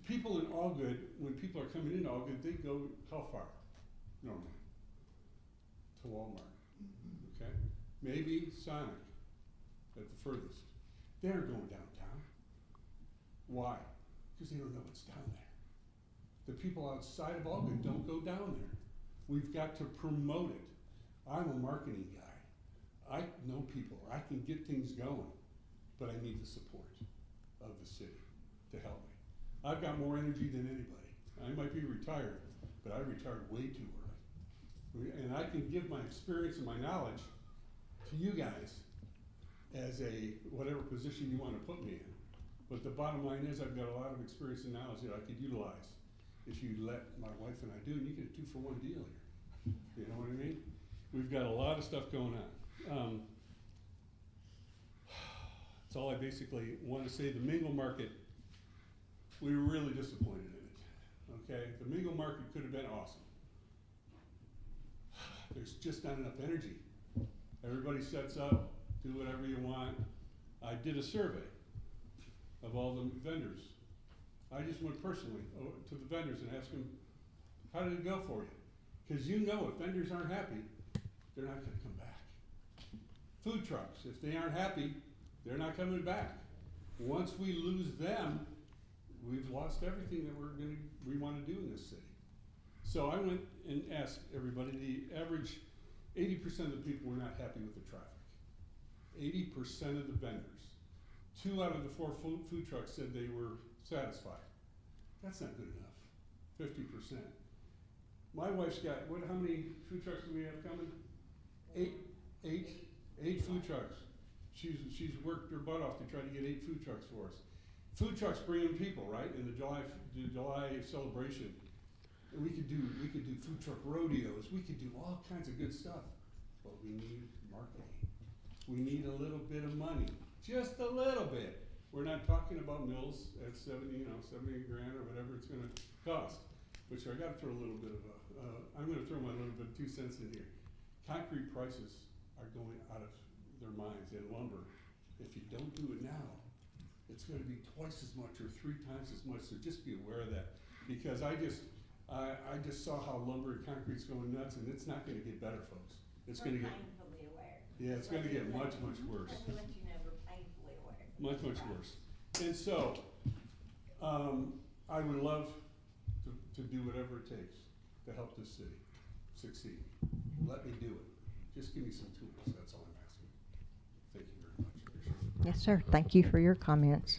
People in Allgood, when people are coming into Allgood, they go how far? Normally. To Walmart. Okay? Maybe Sonic at the furthest. They aren't going downtown. Why? Because they don't know what's down there. The people outside of Allgood don't go down there. We've got to promote it. I'm a marketing guy. I know people. I can get things going, but I need the support of the city to help me. I've got more energy than anybody. I might be retired, but I retired way too early. And I can give my experience and my knowledge to you guys as a whatever position you want to put me in. But the bottom line is I've got a lot of experience and knowledge that I could utilize if you let my wife and I do, and you get a 2-for-1 deal here. You know what I mean? We've got a lot of stuff going on. That's all I basically want to say. The Mingle Market, we were really disappointed in it. Okay, the Mingle Market could have been awesome. There's just not enough energy. Everybody sets up, do whatever you want. I did a survey of all the vendors. I just went personally to the vendors and asked them, how did it go for you? Because if vendors aren't happy, they're not gonna come back. Food trucks, if they aren't happy, they're not coming back. Once we lose them, we've lost everything that we want to do in this city. So I went and asked everybody, the average 80% of the people were not happy with the traffic. 80% of the vendors. 2 out of the 4 food trucks said they were satisfied. That's not good enough. 50%. My wife's got, how many food trucks do we have coming? 8 food trucks. She's worked her butt off to try to get 8 food trucks for us. Food trucks bring in people, right? In the July celebration. And we could do food truck rodeos. We could do all kinds of good stuff. But we need marketing. We need a little bit of money, just a little bit. We're not talking about mills at 70 grand or whatever it's gonna cost, which I gotta throw a little bit of I'm gonna throw my little bit of 2 cents in here. Concrete prices are going out of their minds, and lumber. If you don't do it now, it's gonna be twice as much or 3 times as much, so just be aware of that. Because I just saw how lumber and concrete's going nuts, and it's not gonna get better, folks. It's gonna get, Painfully aware. yeah, it's gonna get much, much worse. Let me let you know we're painfully aware. Much, much worse. And so, I would love to do whatever it takes to help this city succeed. Let me do it. Just give me some tools, that's all I'm asking. Thank you very much. Appreciate it. Yes, sir. Thank you for your comments.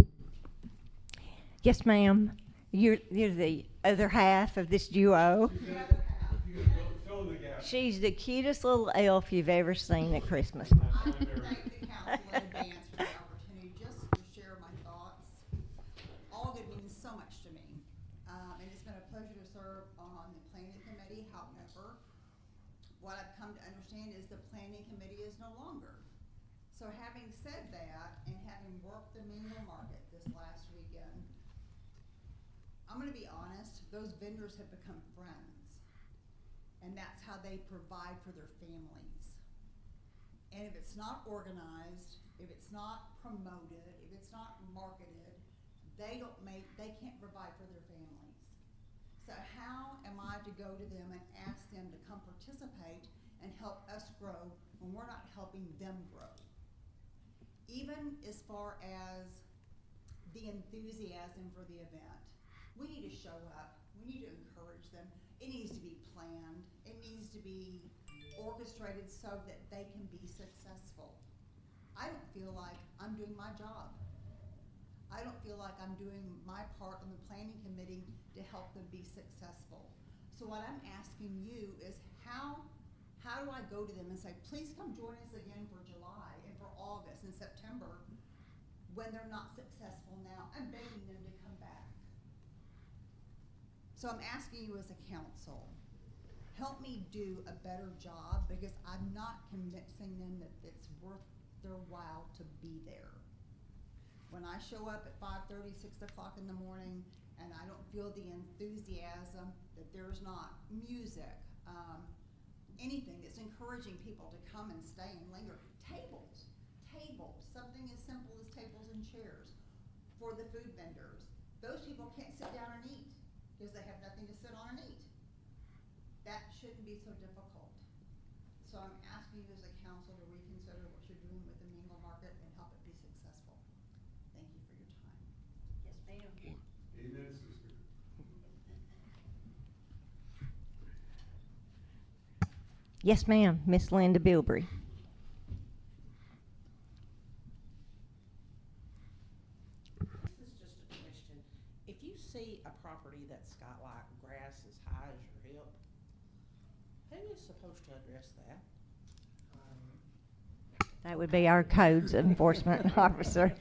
Yes, ma'am. You're the other half of this duo. You can fill in the gap. She's the cutest little elf you've ever seen at Christmas. Thank the council in advance for the opportunity just to share my thoughts. All of it means so much to me. And it's been a pleasure to serve on the planning committee. However, what I've come to understand is the planning committee is no longer. So having said that, and having worked the Mingle Market this last weekend, I'm gonna be honest, those vendors have become friends. And that's how they provide for their families. And if it's not organized, if it's not promoted, if it's not marketed, they can't provide for their families. So how am I to go to them and ask them to come participate and help us grow when we're not helping them grow? Even as far as the enthusiasm for the event, we need to show up, we need to encourage them. It needs to be planned, it needs to be orchestrated so that they can be successful. I don't feel like I'm doing my job. I don't feel like I'm doing my part on the planning committee to help them be successful. So what I'm asking you is how do I go to them and say, please come join us again for July and for August and September when they're not successful now? I'm begging them to come back. So I'm asking you as a council, help me do a better job because I'm not convincing them that it's worth their while to be there. When I show up at 5:30, 6 o'clock in the morning, and I don't feel the enthusiasm, that there's not music, anything that's encouraging people to come and stay and linger. Tables, something as simple as tables and chairs for the food vendors. Those people can't sit down and eat because they have nothing to sit on and eat. That shouldn't be so difficult. So I'm asking you as a council to reconsider what you're doing with the Mingle Market and help it be successful. Thank you for your time. Yes, ma'am. Amen, sister. Yes, ma'am. Miss Linda Bilbrey. This is just a question. If you see a property that's got like grass as high as your hip, who is supposed to address that? That would be our codes enforcement officer. Can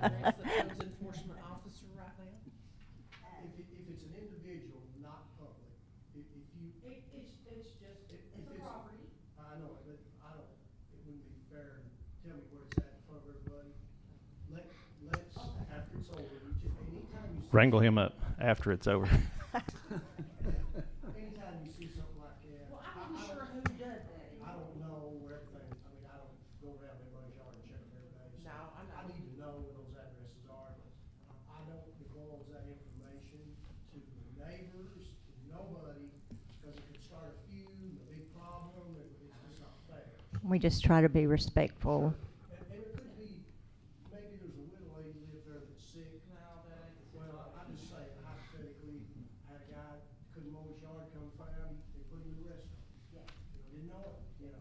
I address the codes enforcement officer right now? If it's an individual, not public, if you. It's just, If it's a it's- property. I know, but it wouldn't be fair to tell me where it's at in front of everybody. Let's, after it's over, anytime you see. Wrangle him up after it's over. Anytime you see something like that. Well, I'm not sure who does that. I don't know where everything, I mean, I don't go around everybody's yard and check them every day. so No, I know. I need to know where those addresses are. I don't divulge that information to the neighbors, to nobody, because it could start a feud, a big problem, it's just not fair. We just try to be respectful. And it could be, maybe there's a widow lady live there that's sick. No, that ain't. Well, I'm just saying hypothetically, I had a guy couldn't mow his yard, come found, they put him in the restaurant. Yeah, Didn't know it,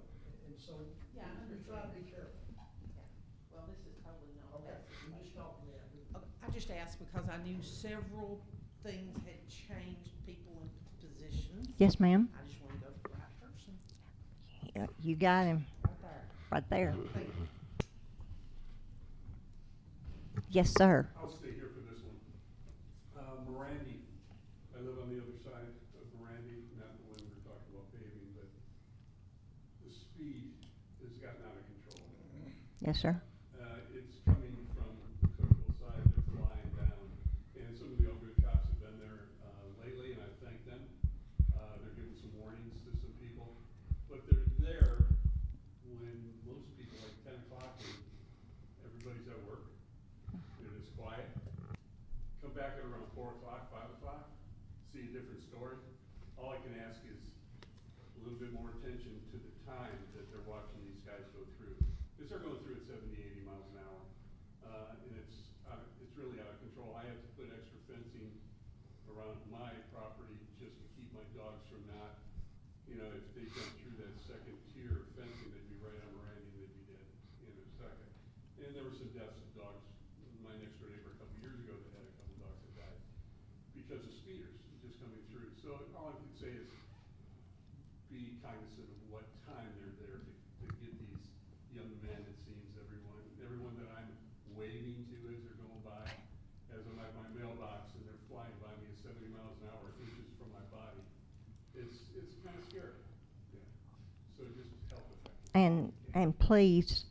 and so. Yeah, I We try to be careful. yeah. Well, this is totally not. Okay, that's you just talk to me after. I just asked because I knew several things had changed people in positions. Yes, ma'am. I just want to go to the right person. Yeah, you got him Right there. right there. Thank you. Yes, sir. I'll stay here for this one. Morandi, I live on the other side of Morandi, not the one we're talking about paving, but the speed has gotten out of control. Yes, sir. It's coming from the Cookville side, they're flying down. And some of the Oakwood cops have been there, lately, and I thank them. They're giving some warnings to some people. But they're there when most people, like 10 o'clock, and everybody's at work. And it's quiet. Come back at around 4 o'clock, 5 o'clock, see a different story. All I can ask is a little bit more attention to the time that they're watching these guys go through. Because they're going through at 70, 80 miles an hour. And it's really out of control. I have to put extra fencing around my property just to keep my dogs from not, you know, if they jump through that second tier of fencing, they'd be right on Randy and they'd be dead in a second. And there were some deaths of dogs. My next door neighbor a couple years ago, they had a couple dogs that died because of speeders just coming through. So all I can say is be cognizant of what time they're there to get these young men, it seems, everyone that I'm waving to as they're going by, as I'm at my mailbox and they're flying by me at 70 miles an hour, inches from my body. It's kind of scary. Yeah. So just help effective. And please,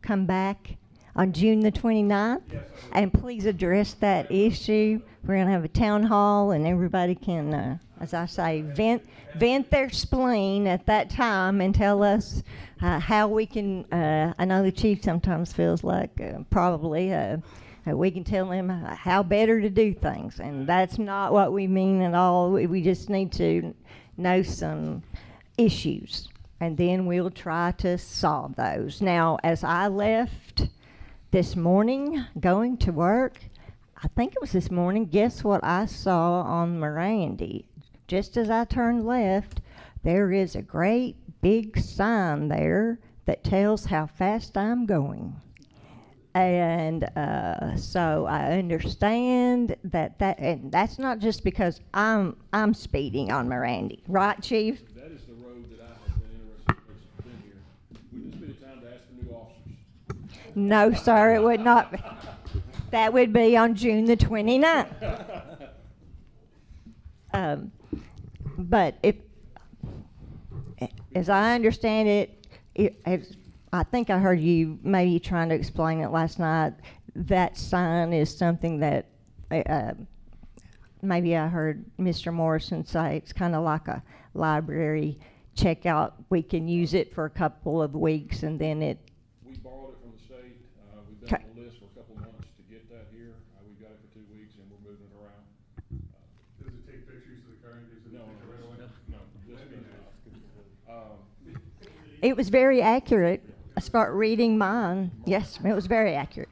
come back on June the 29th. Yes, And please address that issue. We're gonna have a town hall and everybody can, as I say, vent their spleen at that time and tell us, how we can, I know the chief sometimes feels like, probably, we can tell him how better to do things, and that's not what we mean at all. We just need to know some issues, and then we'll try to solve those. Now, as I left this morning going to work, I think it was this morning, guess what I saw on Mirandy? Just as I turned left, there is a great big sign there that tells how fast I'm going. And so I understand that and that's not just because I'm speeding on Mirandy, right, Chief? That is the road that I have been interested in since I've been here. Would this be the time to ask for new officers? No, sir, it would not be. That would be on June the 29th. But as I understand it, I think I heard you maybe trying to explain it last night. That sign is something that maybe I heard Mr. Morrison say it's kind of like a library checkout. We can use it for a couple of weeks and then it. We borrowed it from the state. We've been on the list for a couple of months to get that here. We've got it for 2 weeks and we're moving it around. Does it take pictures of the car and gives it right away? No, this does not. It was very accurate. I start reading mine. Yes, it was very accurate.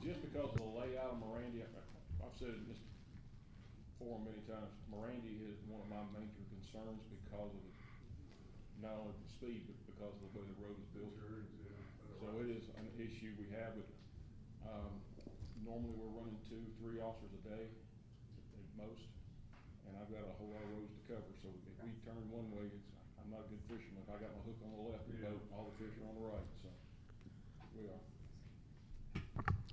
Just because of the layout of Mirandy, I've said it in this forum many times, Mirandy is one of my major concerns because of not only the speed, but because of the way the road is built. So it is an issue we have with, normally we're running 2-3 officers a day at most, and I've got a whole lot of roads to cover, so if we turn one way, I'm not a good fisherman. If I got my hook on the left of the boat, all the fish are on the right, so we are.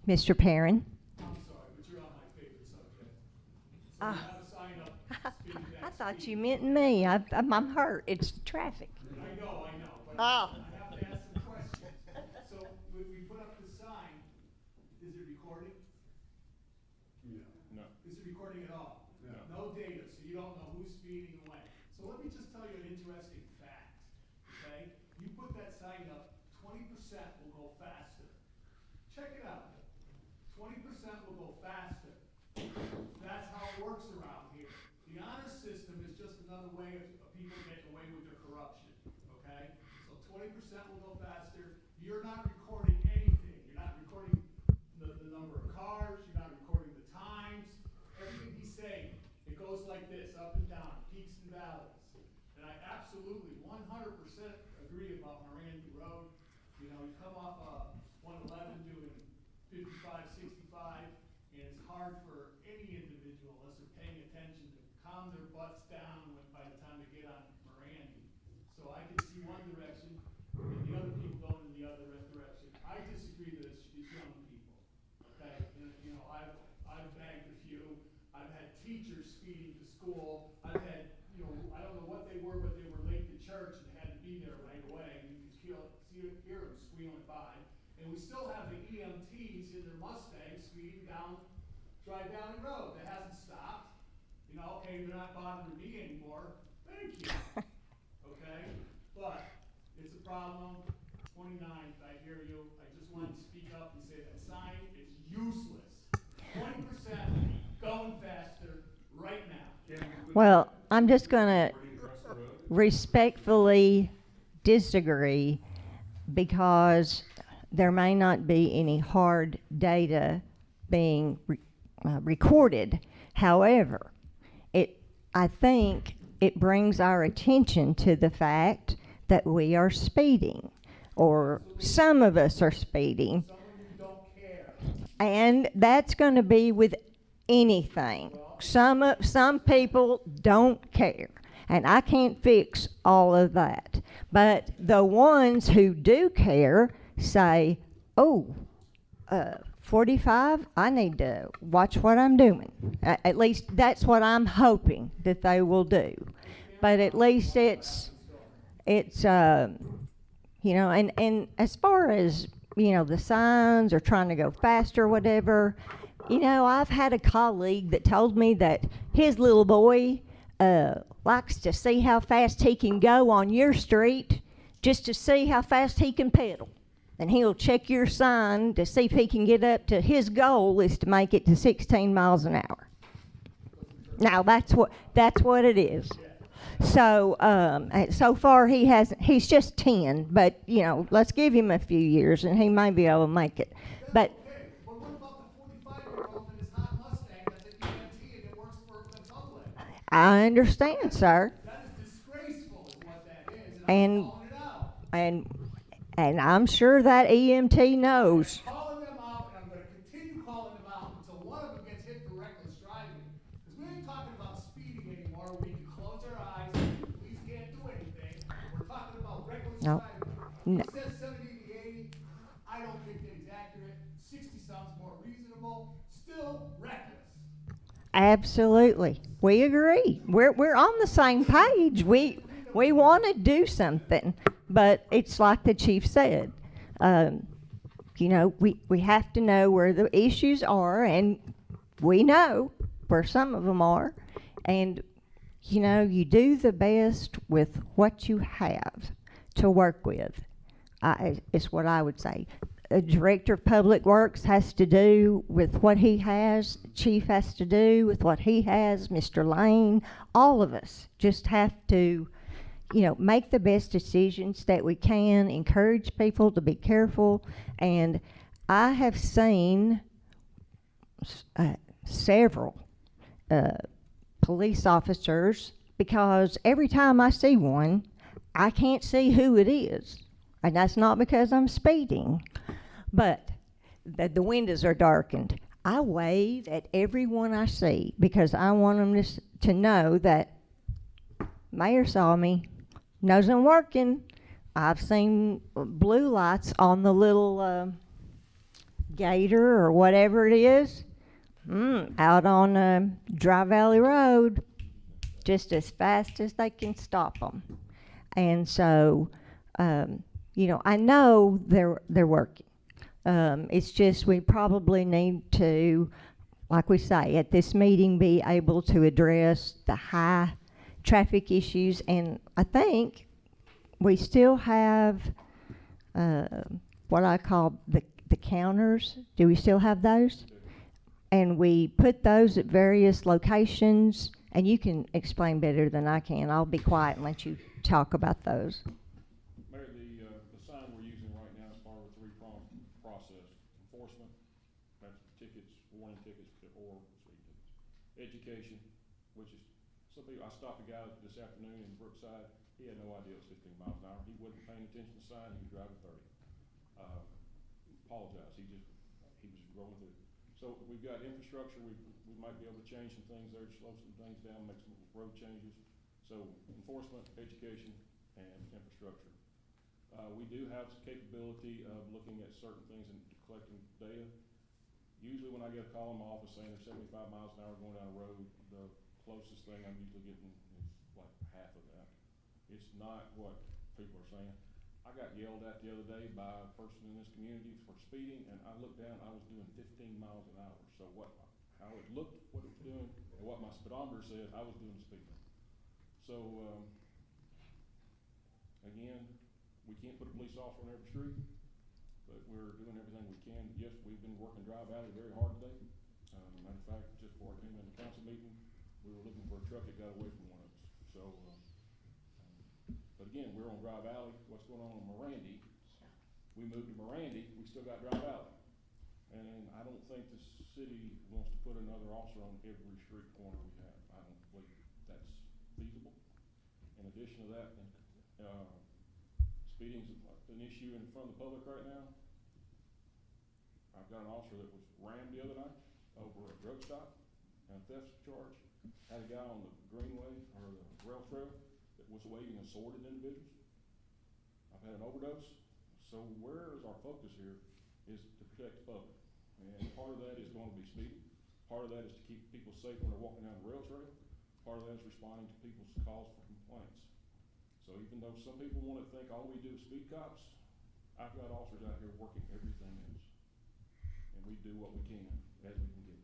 Mr. Perrin. I'm sorry, but you're on my favorite subject. So Ah. we have a sign up, speed I thought you meant me. I'm hurt. It's traffic. I know, but Oh. I have to ask some questions. So when we put up the sign, is it recording? No. Is it recording at all? No. No data, so you don't know who's speeding and when. So let me just tell you an interesting fact, okay? You put that sign up, 20% will go faster. Check it out. 20% will go faster. That's how it works around here. The honor system is just another way of people getting away with their corruption, okay? So 20% will go faster. You're not recording anything. You're not recording the number of cars. You're not recording the times. Everything he's saying, it goes like this, up and down, peaks and valleys. And I absolutely 100% agree about Mirandy Road. You know, you come off 111 doing 55, 65, and it's hard for any individual, unless they're paying attention, to calm their butts down by the time they get on Mirandy. So I can see one direction, and the other people going in the other direction. I disagree that it's young people, okay? And, you know, I've bagged a few. I've had teachers speeding to school. I've had, you know, I don't know what they were, but they were late to church and had to be there right away. And you could hear them squealing by. And we Dry Valley Road, that hasn't stopped. You know, okay, they're not bothering me anymore, thank you. Okay, but it's a problem. 29th, I hear you. I just wanted to speak up and say that sign is useless. 20% going faster right now. Well, I'm just gonna respectfully disagree because there may not be any hard data being recorded. However, I think it brings our attention to the fact that we are speeding, or some of us are speeding. Some of you don't care. And that's going to be with anything. Some people don't care, and I can't fix all of that. But the ones who do care say, "Oh, 45, I need to watch what I'm doing." At least that's what I'm hoping that they will do. But at least it's you know, and as far as, you know, the signs or trying to go faster or whatever, you know, I've had a colleague that told me that his little boy likes to see how fast he can go on your street just to see how fast he can pedal. And he'll check your sign to see if he can get up to his goal is to make it to 16 miles an hour. Now that's what it is. So so far he's just 10, but you know, let's give him a few years and he may be able to make it. But Okay, but what about the 45-year-old and his hot Mustang that's at EMT and it works for the public? I understand, sir. That is disgraceful is what that is, And I'm calling it out. and I'm sure that EMT knows. Calling them out, and I'm gonna continue calling them out until one of them gets hit for reckless driving. Because we ain't talking about speeding anymore, we can close our eyes, police can't do anything. We're talking about reckless No. driving. No. It says 70 to 80, I don't think that is accurate. 60 sounds more reasonable, still reckless. Absolutely. We agree. We're on the same page. We want to do something, but it's like the chief said. You know, we have to know where the issues are, and we know where some of them are. And, you know, you do the best with what you have to work with. It's what I would say. A director of public works has to do with what he has. The chief has to do with what he has. Mr. Lane, all of us just have to, you know, make the best decisions that we can, encourage people to be careful. And I have seen several police officers, because every time I see one, I can't see who it is. And that's not because I'm speeding, but the windows are darkened. I wave at everyone I see because I want them to know that Mayor saw me, knows I'm working. I've seen blue lights on the little gator or whatever it is, out on Dry Valley Road, just as fast as they can stop them. And so, you know, I know they're working. It's just we probably need to, like we say, at this meeting, be able to address the high traffic issues. And I think we still have what I call the counters. Do we still have those? And we put those at various locations. And you can explain better than I can. I'll be quiet and let you talk about those. Mayor, the sign we're using right now is part of a three-pronged process. Enforcement, that's tickets, warning tickets, or speed tickets. Education, which is, some people, I stopped a guy this afternoon in Brookside, he had no idea it was 15 miles an hour. He wasn't paying attention to the sign, he was driving 30. Apologize, he was rolling through. So we've got infrastructure, we might be able to change some things there, slow some things down, make some road changes. So enforcement, education, and infrastructure. We do have some capability of looking at certain things and collecting data. Usually when I get a call in my office saying there's 75 miles an hour going down a road, the closest thing I'm usually getting is like half of that. It's not what people are saying. I got yelled at the other day by a person in this community for speeding, and I looked down, I was doing 15 miles an hour. So how it looked, what it was doing, and what my speedometer said I was doing the speed. So, again, we can't put a police officer on every street, but we're doing everything we can. Yes, we've been working Dry Valley very hard today. Matter of fact, just before I came in the council meeting, we were looking for a truck that got away from one of us. So, but again, we're on Dry Valley. What's going on Mirandy? We moved to Mirandy, we still got Dry Valley. And I don't think the city wants to put another officer on every street corner we have. I don't believe that's feasible. In addition to that, speeding's an issue in front of the public right now. I've got an officer that was rammed the other night over a drug stop and a theft charge. Had a guy on the greenway or the rail trail that was waving assorted individuals. I've had an overdose. So where is our focus here is to protect the public. And part of that is going to be speeding. Part of that is to keep people safe when they're walking down the rail trail. Part of that is responding to people's calls for complaints. So even though some people want to think all we do is speed cops, I've got officers out here working everything else. And we do what we can as we can get.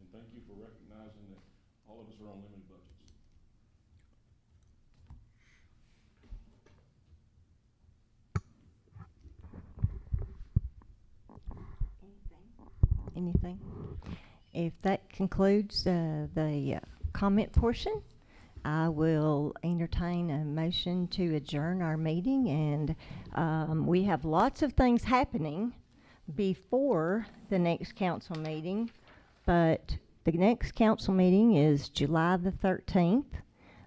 And thank you for recognizing that all of us are on limited budgets. Anything? If that concludes the comment portion, I will entertain a motion to adjourn our meeting. And we have lots of things happening before the next council meeting, but the next council meeting is July the 13th.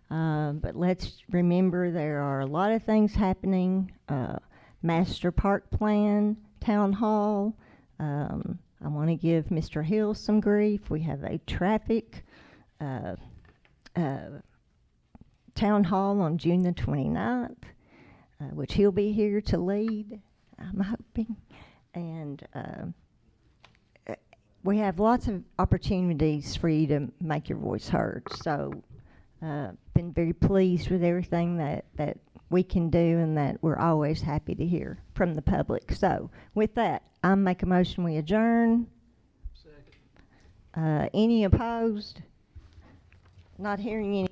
But let's remember there are a lot of things happening. Master Park Plan, Town Hall. I want to give Mr. Hill some grief. We have a traffic town hall on June the 29th, which he'll be here to lead, I'm hoping. And we have lots of opportunities for you to make your voice heard. So been very pleased with everything that we can do and that we're always happy to hear from the public. So with that, I make a motion we adjourn. Second. Any opposed? Not hearing any.